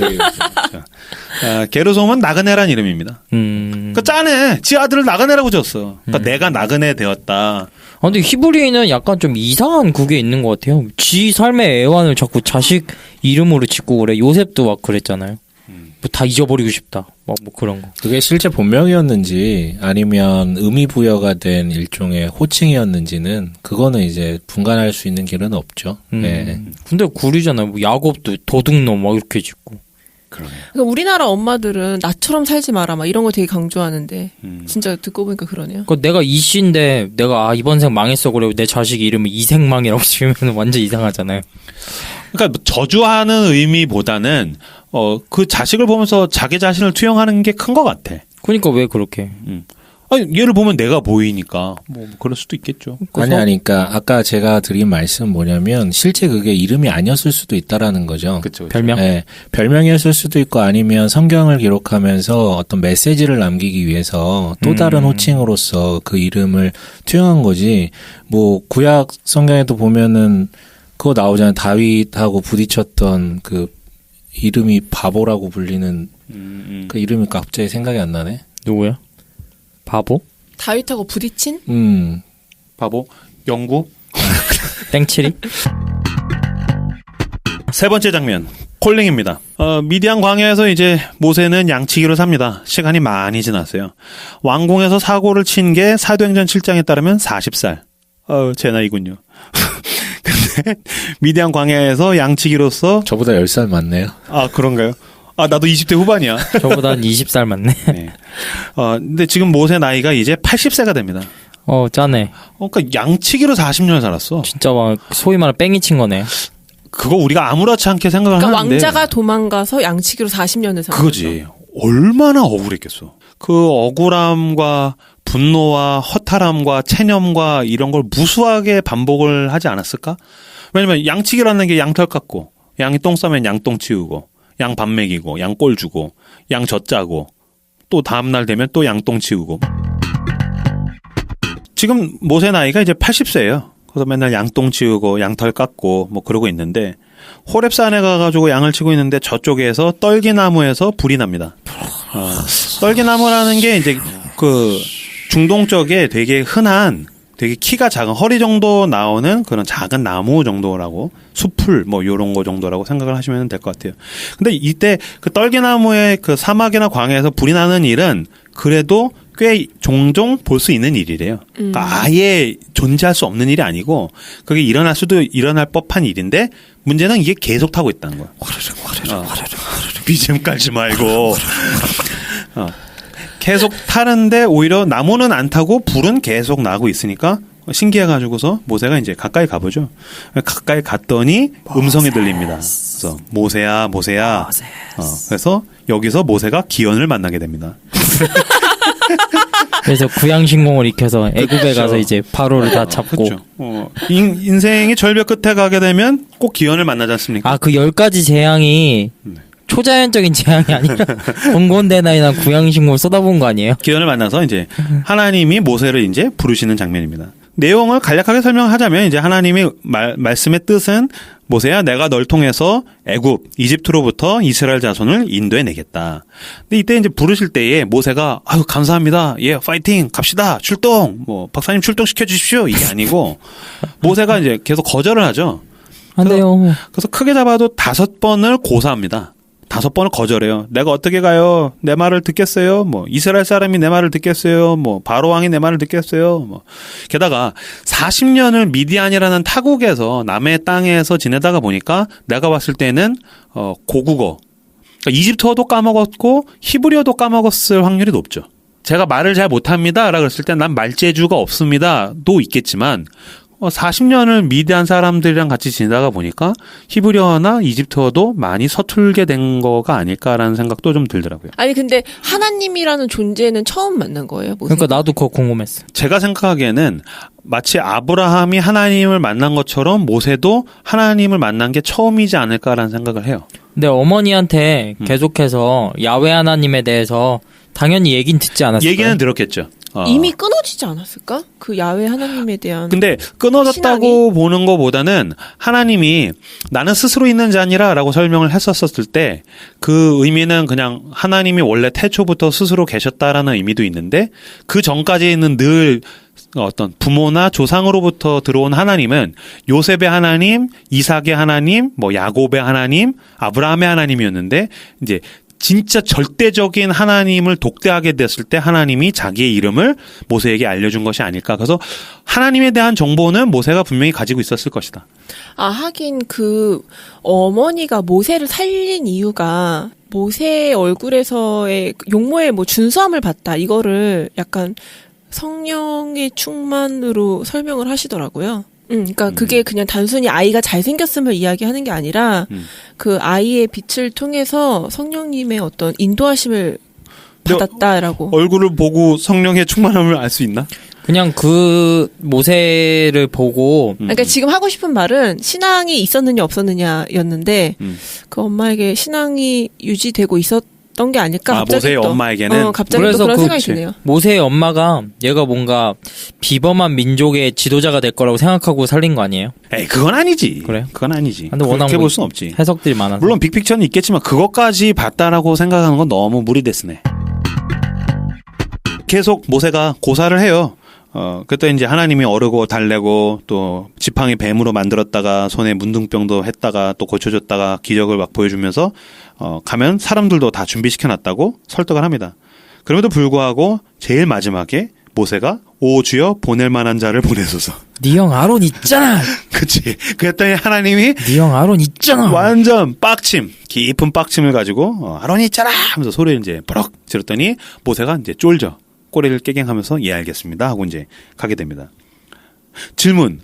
게르솜은 나그네란 이름입니다. 그 짠해. 지 아들을 나그네라고 지었어. 그러니까 내가 나그네 되었다. 근데 히브리인은 약간 좀 이상한 그게 있는 것 같아요. 지 삶의 애환을 자꾸 자식 이름으로 짓고 그래. 요셉도 막 그랬잖아요. 뭐 다 잊어버리고 싶다. 뭐 그런 거. 그게 실제 본명이었는지 아니면 의미 부여가 된 일종의 호칭이었는지는 그거는 이제 분간할 수 있는 길은 없죠. 네. 근데 구리잖아요. 뭐 야곱도 도둑놈 막 이렇게 짓고. 그러니까 우리나라 엄마들은 나처럼 살지 마라 막 이런 거 되게 강조하는데 진짜 듣고 보니까 그러네요. 그러니까 내가 이씨인데 내가 이번 생 망했어 그래 내 자식 이름을 이생망이라고 지으면 완전 이상하잖아요. 그러니까 저주하는 의미보다는 그 자식을 보면서 자기 자신을 투영하는 게 큰 것 같아. 그러니까 왜 그렇게? 아니, 얘를 보면 내가 보이니까 뭐 그럴 수도 있겠죠. 아니, 그러니까 아까 제가 드린 말씀 뭐냐면 실제 그게 이름이 아니었을 수도 있다라는 거죠. 그렇죠. 별명? 네, 별명이었을 수도 있고 아니면 성경을 기록하면서 어떤 메시지를 남기기 위해서 또 다른 호칭으로서 그 이름을 투영한 거지. 뭐 구약 성경에도 보면은 그거 나오잖아요. 다윗하고 부딪혔던 그 이름이 바보라고 불리는 그 이름이 갑자기 생각이 안 나네. 누구야? 바보? 다윗하고 부딪힌? 바보? 영구? 땡칠이? 세 번째 장면. 콜링입니다. 미디안 광야에서 이제 모세는 양치기를 삽니다. 시간이 많이 지났어요. 왕궁에서 사고를 친 게 사도행전 7장에 따르면 40살. 제 나이군요. 근데 미디안 광야에서 양치기로서 저보다 10살 많네요. 아, 그런가요? 아, 나도 20대 후반이야. 저보다 한 20살 많네. 네. 근데 지금 모세 나이가 이제 80세가 됩니다. 짜네. 그러니까 양치기로 40년을 살았어. 진짜 막 소위 말하는 뺑이 친 거네. 그거 우리가 아무렇지 않게 생각을 그러니까 하는데. 왕자가 도망가서 양치기로 40년을 산 그거지. 얼마나 억울했겠어. 그 억울함과 분노와 허탈함과 체념과 이런 걸 무수하게 반복을 하지 않았을까? 왜냐면 양치기라는 게 양털 깎고, 양이 똥 싸면 양똥 치우고, 양 밥 먹이고, 양 꼴 주고, 양 젖 짜고, 또 다음날 되면 또 양똥 치우고. 지금 모세 나이가 이제 80세예요. 그래서 맨날 양똥 치우고, 양털 깎고, 뭐 그러고 있는데, 호렙산에 가가지고 양을 치고 있는데 저쪽에서 떨기나무에서 불이 납니다. 떨기나무라는 게 이제 그 중동 쪽에 되게 흔한 되게 키가 작은 허리 정도 나오는 그런 작은 나무 정도라고 숲풀 뭐 요런 거 정도라고 생각을 하시면 될 것 같아요. 근데 이때 그 떨기나무의 그 사막이나 광야에서 불이 나는 일은 그래도 꽤 종종 볼 수 있는 일이래요. 그러니까 아예 존재할 수 없는 일이 아니고 그게 일어날 법한 일인데 문제는 이게 계속 타고 있다는 거야. BGM 깔지 말고. 계속 타는데 오히려 나무는 안 타고 불은 계속 나고 있으니까 신기해가지고서 모세가 이제 가까이 가보죠. 가까이 갔더니 음성이 들립니다. 그래서 모세야. 그래서 여기서 모세가 기연을 만나게 됩니다. 그래서 구양신공을 익혀서 애굽에 가서 이제 바로를 다 잡고. 그렇죠. 인생이 절벽 끝에 가게 되면 꼭 기연을 만나지 않습니까? 그 10가지 재앙이 초자연적인 재앙이 아니라 봉건대나이나 구양신공을 쏟아본 거 아니에요? 기연을 만나서 이제 하나님이 모세를 이제 부르시는 장면입니다. 내용을 간략하게 설명하자면 이제 하나님이 말씀의 뜻은 모세야 내가 널 통해서 애굽 이집트로부터 이스라엘 자손을 인도해 내겠다. 근데 이때 이제 부르실 때에 모세가 아유 감사합니다. 예 파이팅 갑시다 출동 뭐 박사님 출동시켜 주십시오 이게 아니고 모세가 이제 계속 거절을 하죠. 안 돼요. 그래서 크게 잡아도 5번을 고사합니다. 5번을 거절해요. 내가 어떻게 가요? 내 말을 듣겠어요? 뭐 이스라엘 사람이 내 말을 듣겠어요? 뭐 바로 왕이 내 말을 듣겠어요? 뭐 게다가 40년을 미디안이라는 타국에서 남의 땅에서 지내다가 보니까 내가 봤을 때는 고국어 그러니까 이집트어도 까먹었고 히브리어도 까먹었을 확률이 높죠. 제가 말을 잘 못합니다라고 그랬을 때 난 말재주가 없습니다도 있겠지만 40년을 미디안 사람들이랑 같이 지내다가 보니까 히브리어나 이집트어도 많이 서툴게 된 거가 아닐까라는 생각도 좀 들더라고요. 아니 근데 하나님이라는 존재는 처음 만난 거예요. 모세가? 그러니까 나도 그거 궁금했어. 제가 생각하기에는 마치 아브라함이 하나님을 만난 것처럼 모세도 하나님을 만난 게 처음이지 않을까라는 생각을 해요. 근데 어머니한테 계속해서 야훼 하나님에 대해서 당연히 얘기는 듣지 않았어요. 얘기는 들었겠죠. 이미 끊어지지 않았을까? 그 야훼 하나님에 대한. 근데 끊어졌다고 신앙이? 보는 것보다는 하나님이 나는 스스로 있는 자니라라고 설명을 했었을 때 그 의미는 그냥 하나님이 원래 태초부터 스스로 계셨다라는 의미도 있는데 그 전까지는 늘 어떤 부모나 조상으로부터 들어온 하나님은 요셉의 하나님, 이삭의 하나님, 뭐 야곱의 하나님, 아브라함의 하나님이었는데 이제 진짜 절대적인 하나님을 독대하게 됐을 때 하나님이 자기의 이름을 모세에게 알려준 것이 아닐까. 그래서 하나님에 대한 정보는 모세가 분명히 가지고 있었을 것이다. 하긴 그 어머니가 모세를 살린 이유가 모세의 얼굴에서의 용모의 뭐 준수함을 봤다. 이거를 약간 성령의 충만으로 설명을 하시더라고요. 그러니까 그게 그냥 단순히 아이가 잘생겼음을 이야기하는 게 아니라 그 아이의 빛을 통해서 성령님의 어떤 인도하심을 받았다라고. 얼굴을 보고 성령의 충만함을 알 수 있나? 그냥 그 모세를 보고 그러니까 지금 하고 싶은 말은 신앙이 있었느냐 없었느냐였는데 그 엄마에게 신앙이 유지되고 있었던 게 아닐까. 갑자기 모세의 또. 엄마에게는 갑자기 또 그래서 그런 그 생각이 드네요. 모세의 엄마가 얘가 뭔가 비범한 민족의 지도자가 될 거라고 생각하고 살린 거 아니에요? 에이, 그건 아니지. 그래요? 그건 아니지. 근데 워낙 그렇게 뭐 볼 순 없지. 해석들이 많아서. 물론 빅픽처는 있겠지만 그것까지 봤다라고 생각하는 건 너무 무리됐으네. 계속 모세가 고사를 해요. 그때 이제 하나님이 어르고 달래고 또 지팡이 뱀으로 만들었다가 손에 문둥병도 했다가 또 고쳐줬다가 기적을 막 보여주면서 가면 사람들도 다 준비시켜놨다고 설득을 합니다. 그럼에도 불구하고 제일 마지막에 모세가 오 주여 보낼 만한 자를 보내소서. 네 형 아론 있잖아. 그치. 그랬더니 하나님이 네 형 아론 있잖아. 완전 빡침, 깊은 빡침을 가지고 아론이 있잖아 하면서 소리를 이제 버럭 지르더니 모세가 이제 쫄죠. 꼬리를 깨갱하면서 예 알겠습니다 하고 이제 가게 됩니다. 질문.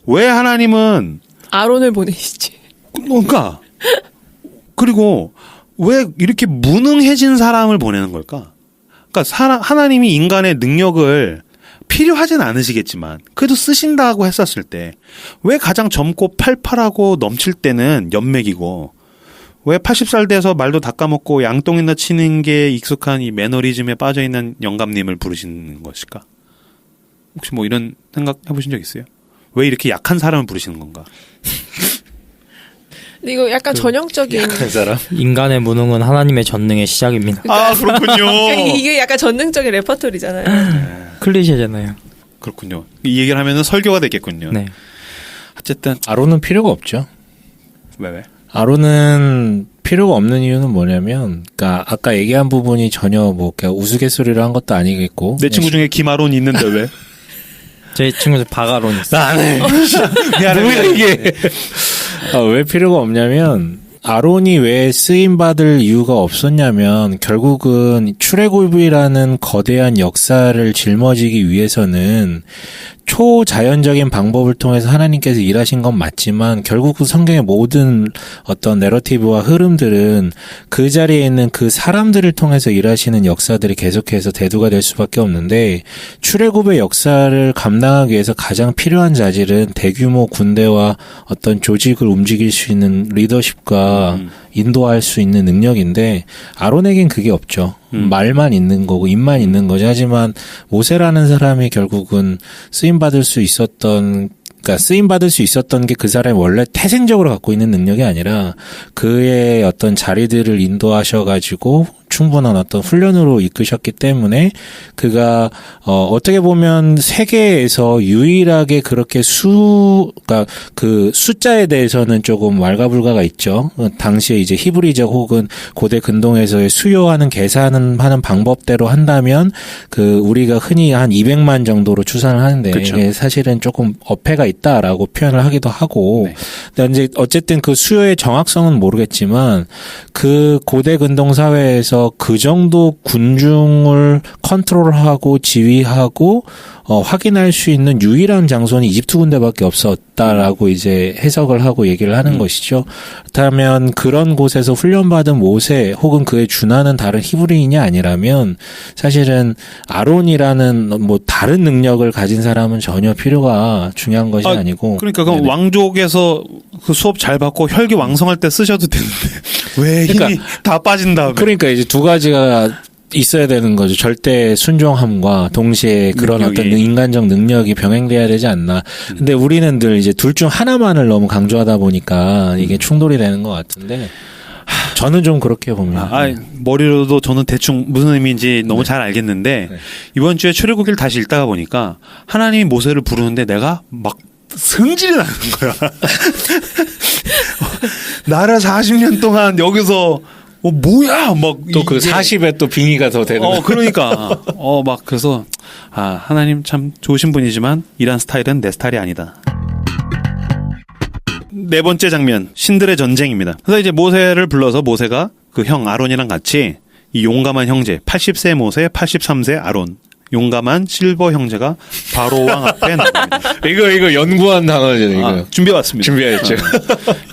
왜 하나님은 아론을 보내시지? 그러니까 그리고 왜 이렇게 무능해진 사람을 보내는 걸까? 그러니까 하나님이 인간의 능력을 필요하진 않으시겠지만 그래도 쓰신다고 했었을 때 왜 가장 젊고 팔팔하고 넘칠 때는 연맥이고 왜 80살 돼서 말도 다 까먹고 양똥이나 치는 게 익숙한 이 매너리즘에 빠져있는 영감님을 부르시는 것일까? 혹시 뭐 이런 생각 해보신 적 있어요? 왜 이렇게 약한 사람을 부르시는 건가? 근데 이거 약간 전형적인 그 사람. 인간의 무능은 하나님의 전능의 시작입니다. 아 그렇군요. 그러니까 이게 약간 전능적인 레퍼토리잖아요. 클리셰잖아요. 그렇군요. 이 얘기를 하면은 설교가 되겠군요. 네. 어쨌든 아론은 필요가 없죠. 왜? 아론은 필요가 없는 이유는 뭐냐면, 그러니까 아까 얘기한 부분이 전혀 뭐 그냥 우스갯소리를 한 것도 아니겠고. 내 친구 중에 김아론 있는데 왜? 제 친구들 박아론 있어요. 나는 뭐야 이게? 왜 필요가 없냐면 아론이 왜 쓰임 받을 이유가 없었냐면 결국은 출애굽이라는 거대한 역사를 짊어지기 위해서는 초자연적인 방법을 통해서 하나님께서 일하신 건 맞지만 결국 그 성경의 모든 어떤 내러티브와 흐름들은 그 자리에 있는 그 사람들을 통해서 일하시는 역사들이 계속해서 대두가 될 수밖에 없는데 출애굽의 역사를 감당하기 위해서 가장 필요한 자질은 대규모 군대와 어떤 조직을 움직일 수 있는 리더십과 인도할 수 있는 능력인데 아론에겐 그게 없죠. 말만 있는 거고 입만 있는 거죠. 하지만 모세라는 사람이 결국은 쓰임받을 수 있었던 그러니까 쓰임받을 수 있었던 게 그 사람이 원래 태생적으로 갖고 있는 능력이 아니라 그의 어떤 자리들을 인도하셔가지고 충분한 어떤 훈련으로 이끄셨기 때문에 그가 어떻게 보면 세계에서 유일하게 그렇게 그러니까 그 숫자에 대해서는 조금 왈가불가가 있죠. 당시에 이제 히브리적 혹은 고대 근동에서의 수요하는 계산하는 방법대로 한다면 그 우리가 흔히 한 200만 정도로 추산을 하는데 그쵸. 이게 사실은 조금 어폐가 있다라고 표현을 하기도 하고 네. 근데 이제 어쨌든 그 수요의 정확성은 모르겠지만 그 고대 근동 사회에서 그 정도 군중을 컨트롤하고 지휘하고 확인할 수 있는 유일한 장소는 이집트 군대밖에 없었다라고 이제 해석을 하고 얘기를 하는 것이죠. 그렇다면 그런 곳에서 훈련받은 모세 혹은 그에 준하는 다른 히브리인이 아니라면 사실은 아론이라는 뭐 다른 능력을 가진 사람은 전혀 필요가 중요한 것이 아니고. 그러니까 그 왕족에서 그 수업 잘 받고 혈기 왕성할 때 쓰셔도 되는데 왜 힘이 그러니까, 다 빠진 다음에. 그러니까 이제 두 가지가 있어야 되는 거죠. 절대 순종함과 동시에 그런 능력이. 어떤 인간적 능력이 병행돼야 되지 않나. 근데 우리는 늘 이제 둘 중 하나만을 너무 강조하다 보니까 이게 충돌이 되는 것 같은데 저는 좀 그렇게 봅니다. 머리로도 저는 대충 무슨 의미인지 너무 잘 알겠는데 이번 주에 출애굽기를 다시 읽다가 보니까 하나님이 모세를 부르는데 내가 막 승질이 나는 거야. 나를 40년 동안 여기서 뭐야 막 또 그 40에 또 빙의가 더 되는 그러니까 막 그래서 하나님 참 좋으신 분이지만 이런 스타일은 내 스타일이 아니다. 네 번째 장면 신들의 전쟁입니다. 그래서 이제 모세를 불러서 모세가 그 형 아론이랑 같이 이 용감한 형제 80세 모세 83세 아론 용감한 실버 형제가 바로 왕 앞에 나옵니다. 이거 연구한 단어죠, 이거. 준비해왔습니다. 준비했죠.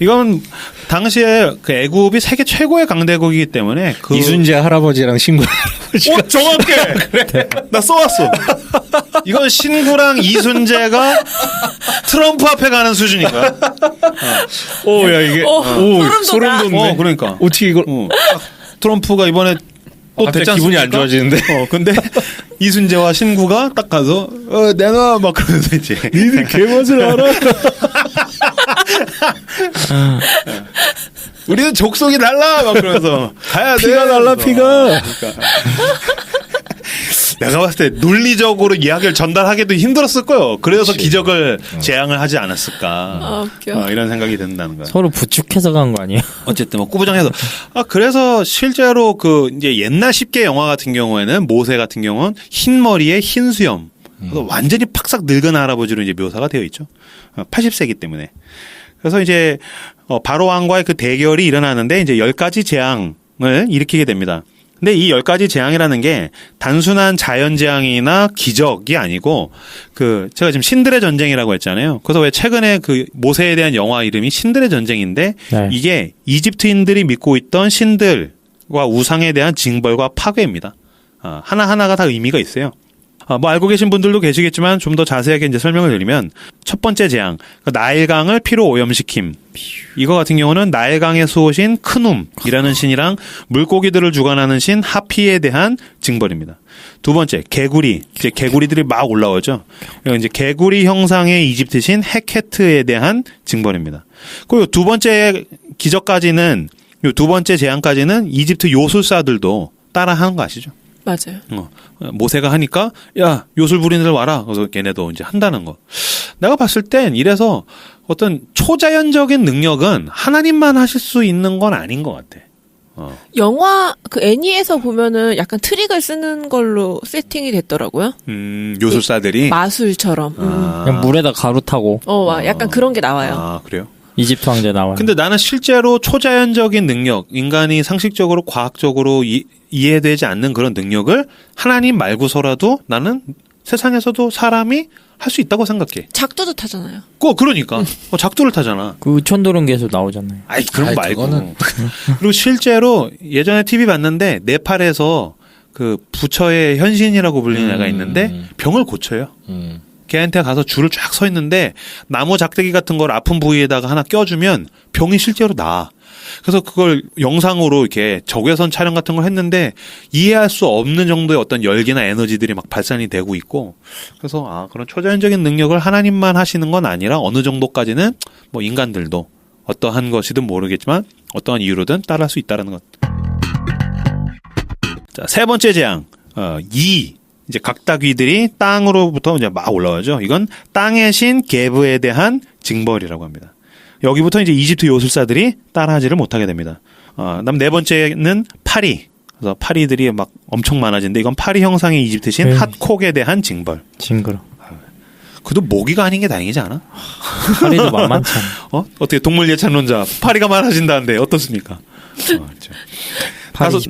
이건 당시에 그 애굽이 세계 최고의 강대국이기 때문에 이순재 할아버지랑 신구 할아버지가 정확해. 그래. 나 써왔어. 이건 신구랑 이순재가 트럼프 앞에 가는 수준인가? 야 이게 소름 돋네. 그러니까 어떻게 이걸 딱 트럼프가 이번에 또 갑자기 됐지 기분이 않습니까? 안 좋아지는데. 근데 이순재와 신구가 딱 가서 내놔 막 그러면서 이제 니들 개맛을 알아? 우리는 족속이 달라 막 그러면서 가야 돼. 피가 달라 피가. 내가 봤을 때 논리적으로 이야기를 전달하기도 힘들었을 거예요. 그래서 기적을 재앙을 하지 않았을까. 웃겨. 이런 생각이 든다는 거야. 서로 부축해서 간 거 아니에요? 어쨌든 뭐 꾸부정해서 그래서 실제로 그 이제 옛날 10개 영화 같은 경우에는 모세 같은 경우는 흰 머리에 흰 수염. 그래서 완전히 팍싹 늙은 할아버지로 이제 묘사가 되어 있죠. 80세기 때문에. 그래서 이제 바로 왕과의 그 대결이 일어나는데 이제 10가지 재앙을 일으키게 됩니다. 근데 이 10가지 재앙이라는 게 단순한 자연재앙이나 기적이 아니고 제가 지금 신들의 전쟁이라고 했잖아요. 그래서 왜 최근에 그 모세에 대한 영화 이름이 신들의 전쟁인데 네. 이게 이집트인들이 믿고 있던 신들과 우상에 대한 징벌과 파괴입니다. 하나하나가 다 의미가 있어요. 뭐 알고 계신 분들도 계시겠지만 좀 더 자세하게 이제 설명을 드리면 첫 번째 재앙, 나일강을 피로 오염시킴. 이거 같은 경우는 나일강의 수호신 크눔이라는 신이랑 물고기들을 주관하는 신 하피에 대한 징벌입니다. 두 번째, 개구리. 이제 개구리들이 막 올라오죠. 이거 이제 개구리 형상의 이집트 신 헤케트에 대한 징벌입니다. 그리고 두 번째 기적까지는, 요 두 번째 재앙까지는 이집트 요술사들도 따라하는 거 아시죠? 맞아요. 모세가 하니까 야 요술 부리는 와라. 그래서 걔네도 이제 한다는 거. 내가 봤을 땐 이래서 어떤 초자연적인 능력은 하나님만 하실 수 있는 건 아닌 것 같아. 영화 그 애니에서 보면은 약간 트릭을 쓰는 걸로 세팅이 됐더라고요. 요술사들이 마술처럼. 그냥 물에다 가루 타고 약간 그런 게 나와요. 그래요? 이집트 황제 나와요. 근데 나는 실제로 초자연적인 능력, 인간이 상식적으로 과학적으로 이해되지 않는 그런 능력을 하나님 말고서라도 나는 세상에서도 사람이 할 수 있다고 생각해. 작두도 타잖아요. 그러니까 작두를 타잖아. 그 의천도령기에서 나오잖아요. 그런 거 말고. 그리고 실제로 예전에 TV 봤는데 네팔에서 그 부처의 현신이라고 불리는 애가 있는데 병을 고쳐요. 걔한테 가서 줄을 쫙 서 있는데 나무 작대기 같은 걸 아픈 부위에다가 하나 껴주면 병이 실제로 나아. 그래서 그걸 영상으로 이렇게 적외선 촬영 같은 걸 했는데 이해할 수 없는 정도의 어떤 열기나 에너지들이 막 발산이 되고 있고, 그래서 그런 초자연적인 능력을 하나님만 하시는 건 아니라 어느 정도까지는 뭐 인간들도 어떠한 것이든 모르겠지만 어떠한 이유로든 따라할 수 있다는 것. 자, 세 번째 재앙. 이제 각다귀들이 땅으로부터 이제 막 올라오죠. 이건 땅의 신 게브에 대한 징벌이라고 합니다. 여기부터 이제 이집트 요술사들이 따라하지를 못하게 됩니다. 그다음 네 번째는 파리. 그래서 파리들이 막 엄청 많아지는데 이건 파리 형상의 이집트 신 핫콕에 대한 징벌. 징그러. 그래도 모기가 아닌 게 다행이지 않아? 파리도 만만치 않아. 어떻게 동물 예찬론자 파리가 많아진다는데 어떻습니까?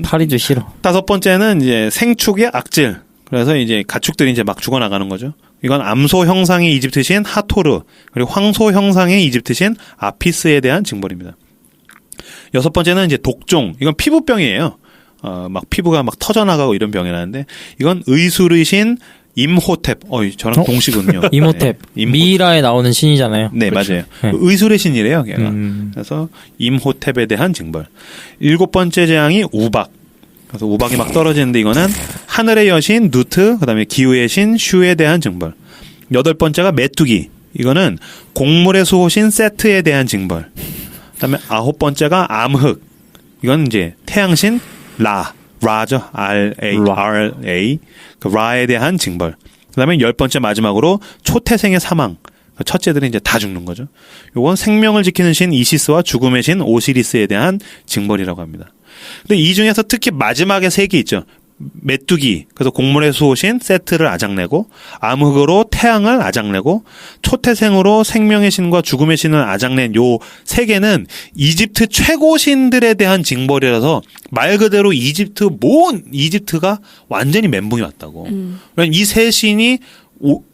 파리도 싫어. 다섯 번째는 이제 생축의 악질. 그래서 이제 가축들이 이제 막 죽어나가는 거죠. 이건 암소 형상의 이집트 신 하토르, 그리고 황소 형상의 이집트 신 아피스에 대한 징벌입니다. 여섯 번째는 이제 독종. 이건 피부병이에요. 막 피부가 막 터져나가고 이런 병이라는데, 이건 의술의 신 임호텝. 저랑 동시군요. 임호텝. 네. 미이라에 나오는 신이잖아요. 네, 그렇죠. 맞아요. 네. 의술의 신이래요, 걔가. 그래서 임호텝에 대한 징벌. 일곱 번째 재앙이 우박. 그래서 우박이 막 떨어지는데 이거는 하늘의 여신 누트, 그다음에 기후의 신 슈에 대한 징벌. 여덟 번째가 메뚜기. 이거는 곡물의 수호신 세트에 대한 징벌. 그다음에 아홉 번째가 암흑. 이건 이제 태양신 라죠. R-A. 그 라에 대한 징벌. 그다음에 열 번째 마지막으로 초태생의 사망. 첫째들이 이제 다 죽는 거죠. 요건 생명을 지키는 신 이시스와 죽음의 신 오시리스에 대한 징벌이라고 합니다. 근데 이 중에서 특히 마지막에 세 개 있죠. 메뚜기, 그래서 곡물의 수호신 세트를 아작내고, 암흑으로 태양을 아작내고, 초태생으로 생명의 신과 죽음의 신을 아작낸 요 세 개는 이집트 최고 신들에 대한 징벌이라서 말 그대로 이집트가 완전히 멘붕이 왔다고. 이 세 신이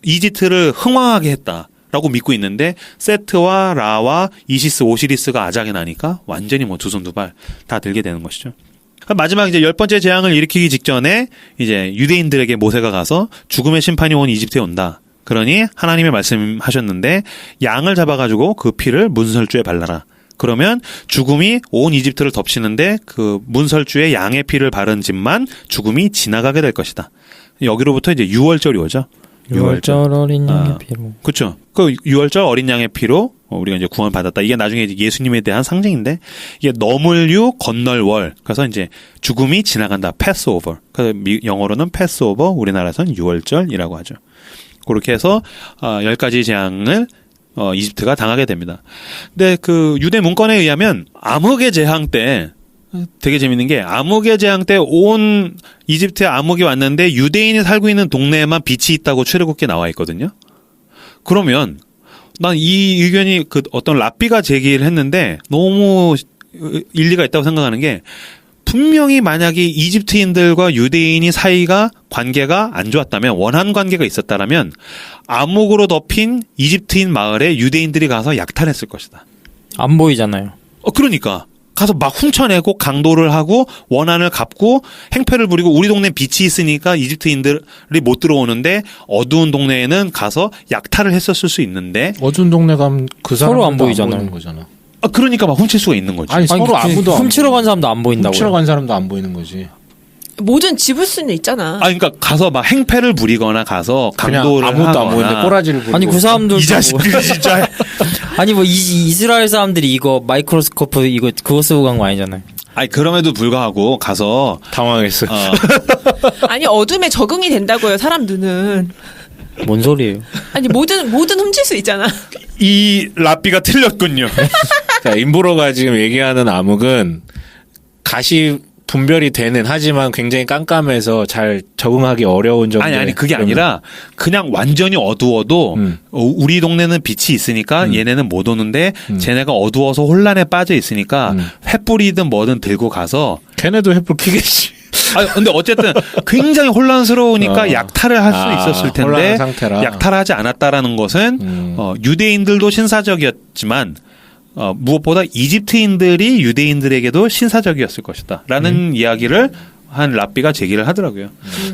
이집트를 흥왕하게 했다라고 믿고 있는데, 세트와 라와 이시스, 오시리스가 아작이 나니까 완전히 뭐 두 손 두 발 다 들게 되는 것이죠. 마지막 이제 10번째 재앙을 일으키기 직전에 이제 유대인들에게 모세가 가서 죽음의 심판이 온 이집트에 온다. 그러니 하나님의 말씀하셨는데 양을 잡아가지고 그 피를 문설주에 발라라. 그러면 죽음이 온 이집트를 덮치는데 그 문설주에 양의 피를 바른 집만 죽음이 지나가게 될 것이다. 여기로부터 이제 유월절이 오죠. 6월절 어린 양의 피로. 그렇죠. 그 6월절 어린 양의 피로 우리가 이제 구원을 받았다. 이게 나중에 이제 예수님에 대한 상징인데, 이게 너물유 건널월. 그래서 이제 죽음이 지나간다. 패스오버. 그래서 영어로는 패스오버, 우리나라에서는 6월절이라고 하죠. 그렇게 해서 10가지 재앙을 이집트가 당하게 됩니다. 근데 그 유대 문건에 의하면 암흑의 재앙 때 되게 재밌는 게, 암흑의 재앙 때 온 이집트에 암흑이 왔는데 유대인이 살고 있는 동네에만 빛이 있다고 출애굽기에 나와 있거든요. 그러면 난 이 의견이 그 어떤 랍비가 제기를 했는데 너무 일리가 있다고 생각하는 게, 분명히 만약에 이집트인들과 유대인이 사이가 관계가 안 좋았다면, 원한 관계가 있었다라면 암흑으로 덮인 이집트인 마을에 유대인들이 가서 약탈했을 것이다. 안 보이잖아요. 그러니까 가서 막 훔쳐내고 강도를 하고 원한을 갚고 행패를 부리고, 우리 동네 빛이 있으니까 이집트인들이 못 들어오는데 어두운 동네에는 가서 약탈을 했었을 수 있는데, 어두운 동네 가면 그 사람 서로 안 보이잖아요. 거잖아. 그러니까 막 훔칠 수가 있는 거지. 아니 서로 아무도 훔치러 간 사람도 안 보인다고요. 훔치러 간 사람도 안 보이는 거지. 뭐든 집을 수는 있잖아. 그러니까 가서 막 행패를 부리거나 가서 강도를 아무도 하거나. 안 보이는데 꼬라지를 부리고. 아니 그 사람들 이 자식들 진짜. 아니 뭐 이스라엘 사람들이 이거 마이크로스코프 이거 그거 쓰고 간 거 아니잖아요. 아니 그럼에도 불구하고 가서 당황했어. 아니 어둠에 적응이 된다고요, 사람 눈은. 뭔 소리예요? 아니 뭐든 훔칠 수 있잖아. 이 랍비가 틀렸군요. 자, 임보로가 지금 얘기하는 암흑은 가시 분별이 되는, 하지만 굉장히 깜깜해서 잘 적응하기 어려운 정도. 아니 그게 아니라 그냥 완전히 어두워도 우리 동네는 빛이 있으니까 얘네는 못 오는데 쟤네가 어두워서 혼란에 빠져 있으니까 횃불이든 뭐든 들고 가서. 걔네도 횃불 키겠지. 근데 어쨌든 굉장히 혼란스러우니까 약탈을 할 수 있었을 텐데 약탈을 하지 않았다라는 것은 유대인들도 신사적이었지만 무엇보다 이집트인들이 유대인들에게도 신사적이었을 것이다 라는 이야기를 한 랍비가 제기를 하더라고요.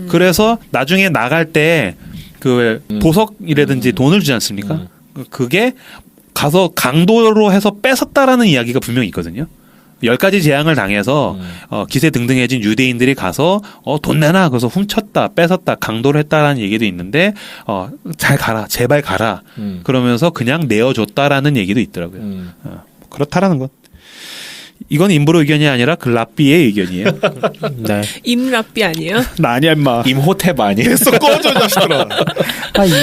그래서 나중에 나갈 때 그 보석이라든지 돈을 주지 않습니까? 그게 가서 강도로 해서 뺏었다라는 이야기가 분명히 있거든요. 10가지 재앙을 당해서 기세등등해진 유대인들이 가서 돈 내놔, 그래서 훔쳤다, 뺏었다, 강도를 했다라는 얘기도 있는데 잘 가라, 제발 가라 그러면서 그냥 내어줬다라는 얘기도 있더라고요. 그렇다라는 것. 이건 임보로 의견이 아니라 그 랍비의 의견이에요. 네. 임랍비 아니에요? 나 아니야 임마. 임호텝 아니에요? 됐어, 꺼져 자식들아.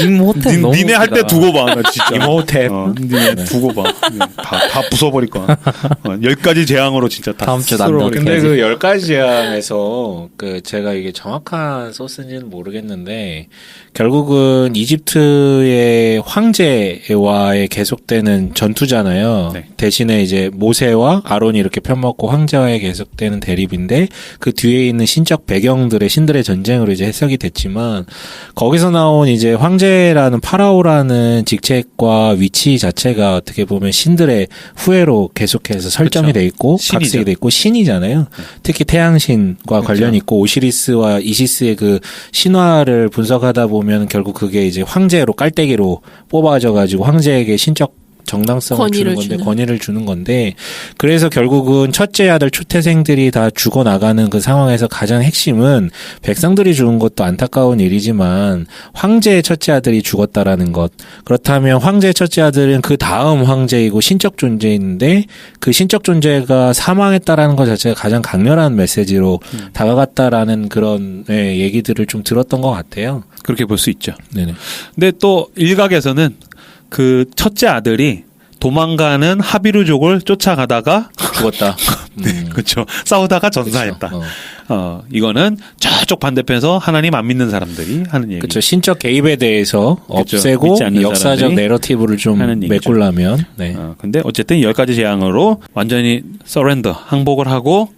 임호텔 너무 니네 할 때 웃기다. 두고 봐, 나 진짜. 임호텝. 니네 두고 봐. 다 부숴버릴 거야. 10가지 재앙으로 진짜 다 다음 주에 난다. 근데 그 10가지 재앙에서 그 제가 이게 정확한 소스인지는 모르겠는데, 결국은 이집트의 황제와의 계속되는 전투잖아요. 네. 대신에 이제 모세와 아론이 이렇게 편먹고 황제와의 계속되는 대립인데, 그 뒤에 있는 신적 배경들의 신들의 전쟁으로 이제 해석이 됐지만, 거기서 나온 이제 황제라는 파라오라는 직책과 위치 자체가 어떻게 보면 신들의 후예로 계속해서 설정이 돼 있고 각색이 돼 있고 신이잖아요. 특히 태양신과 관련이 있고 오시리스와 이시스의 그 신화를 분석하다 보면 결국 그게 이제 황제로 깔때기로 뽑아져 가지고 황제에게 신적 정당성을 권위를 주는 건데, 그래서 결국은 첫째 아들 초태생들이 다 죽어나가는 그 상황에서 가장 핵심은 백성들이 죽은 것도 안타까운 일이지만 황제의 첫째 아들이 죽었다라는 것. 그렇다면 황제의 첫째 아들은 그 다음 황제이고 신적 존재인데, 그 신적 존재가 사망했다라는 것 자체가 가장 강렬한 메시지로 다가갔다라는 그런 얘기들을 좀 들었던 것 같아요. 그렇게 볼 수 있죠. 네네. 근데 또 일각에서는 그 첫째 아들이 도망가는 하비루족을 쫓아가다가 죽었다. 그렇죠. 싸우다가 전사했다. 이거는 저쪽 반대편에서 하나님 안 믿는 사람들이 하는 얘기. 그렇죠. 신적 개입에 대해서 그쵸. 없애고 믿지 않는 역사적 사람들이 내러티브를 좀 하는 얘기죠. 메꾸려면. 네. 근데 어쨌든 10가지 재앙으로 완전히 서렌더, 항복을 하고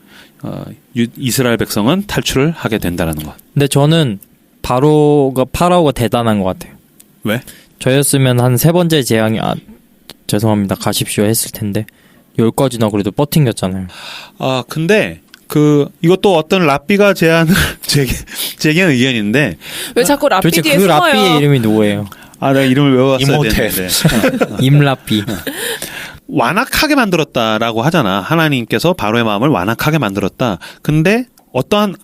이스라엘 백성은 탈출을 하게 된다라는 것. 근데 저는 파라오가 대단한 것 같아요. 왜? 저였으면 한 세 번째 재앙이 죄송합니다 가십시오 했을 텐데 10가지나 그래도 버팅겼잖아요. 근데 이것도 어떤 랍비가 제기한 의견인데 왜 자꾸 랍비 도대체 뒤에 그 숨어요? 랍비의 이름이 누구예요? 내가 이름을 외워왔어야 이모텔. 되는데 임랍비. 완악하게 만들었다라고 하잖아. 하나님께서 바로의 마음을 완악하게 만들었다. 근데 어떠한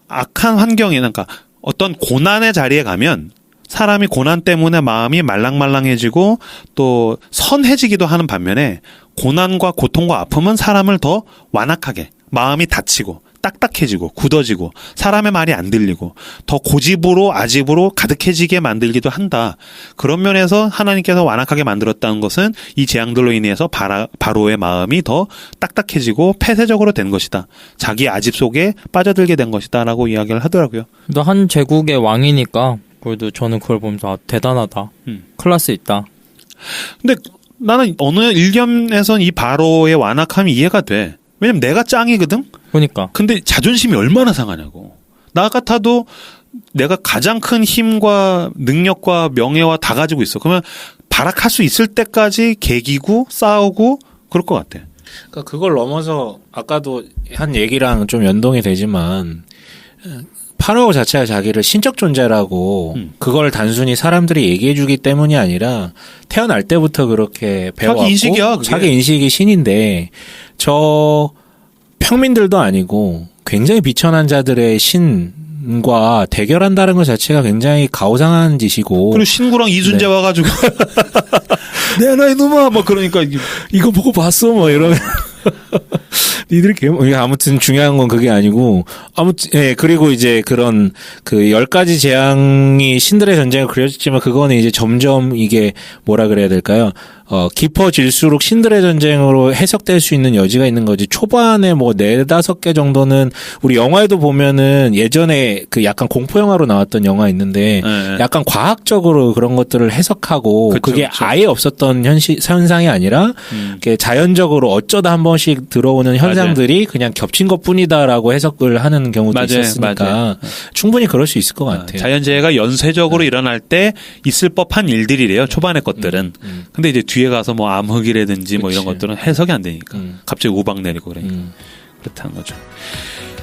악한 환경에, 그러니까 어떤 고난의 자리에 가면 사람이 고난 때문에 마음이 말랑말랑해지고 또 선해지기도 하는 반면에 고난과 고통과 아픔은 사람을 더 완악하게, 마음이 다치고 딱딱해지고 굳어지고 사람의 말이 안 들리고 더 고집으로 아집으로 가득해지게 만들기도 한다. 그런 면에서 하나님께서 완악하게 만들었다는 것은 이 재앙들로 인해서 바로의 마음이 더 딱딱해지고 폐쇄적으로 된 것이다. 자기 아집 속에 빠져들게 된 것이다 라고 이야기를 하더라고요. 또 한 제국의 왕이니까 그래도 저는 그걸 보면서 대단하다. 클래스 있다. 근데 나는 어느 일견에선 이 바로의 완악함이 이해가 돼. 왜냐면 내가 짱이거든? 그러니까. 근데 자존심이 얼마나 상하냐고. 나 같아도 내가 가장 큰 힘과 능력과 명예와 다 가지고 있어. 그러면 발악할 수 있을 때까지 개기고 싸우고 그럴 것 같아. 그러니까 그걸 넘어서 아까도 한 얘기랑 좀 연동이 되지만 파라오 자체가 자기를 신적 존재라고 그걸 단순히 사람들이 얘기해주기 때문이 아니라 태어날 때부터 그렇게 배워왔고 자기 인식이야, 그게. 자기 인식이 신인데 저 평민들도 아니고 굉장히 비천한 자들의 신과 대결한다는 것 자체가 굉장히 가오상한 짓이고 그리고 신구랑 이순재 와가지고 내 나이 놈아 뭐 그러니까 이거 보고 봤어 뭐 이러면 니들이 아무튼 중요한 건 그게 아니고 아무튼 그리고 이제 그런 그 10가지 재앙이 신들의 전쟁을 그려졌지만 그거는 이제 점점 이게 뭐라 그래야 될까요? 깊어질수록 신들의 전쟁으로 해석될 수 있는 여지가 있는 거지. 초반에 뭐 4-5개 정도는 우리 영화에도 보면은 예전에 그 약간 공포 영화로 나왔던 영화 있는데 약간 과학적으로 그런 것들을 해석하고 그게 아예 없었던 현상이 아니라 자연적으로 어쩌다 한 번씩 들어오는 현상들이 그냥 겹친 것뿐이다라고 해석을 하는 경우도 있었으니까 충분히 그럴 수 있을 것 같아요. 자연재해가 연쇄적으로 일어날 때 있을 법한 일들이래요. 초반의 것들은. 근데 이제 뒤에 가서 뭐 암흑이라든지 뭐 이런 것들은 해석이 안 되니까 갑자기 우박 내리고 그러니까 그렇다는 거죠.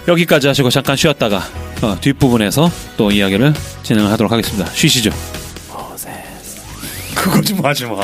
여기까지 하시고 잠깐 쉬었다가 뒷부분에서 또 이야기를 진행하도록 하겠습니다. 쉬시죠. 그거 좀 하지 마.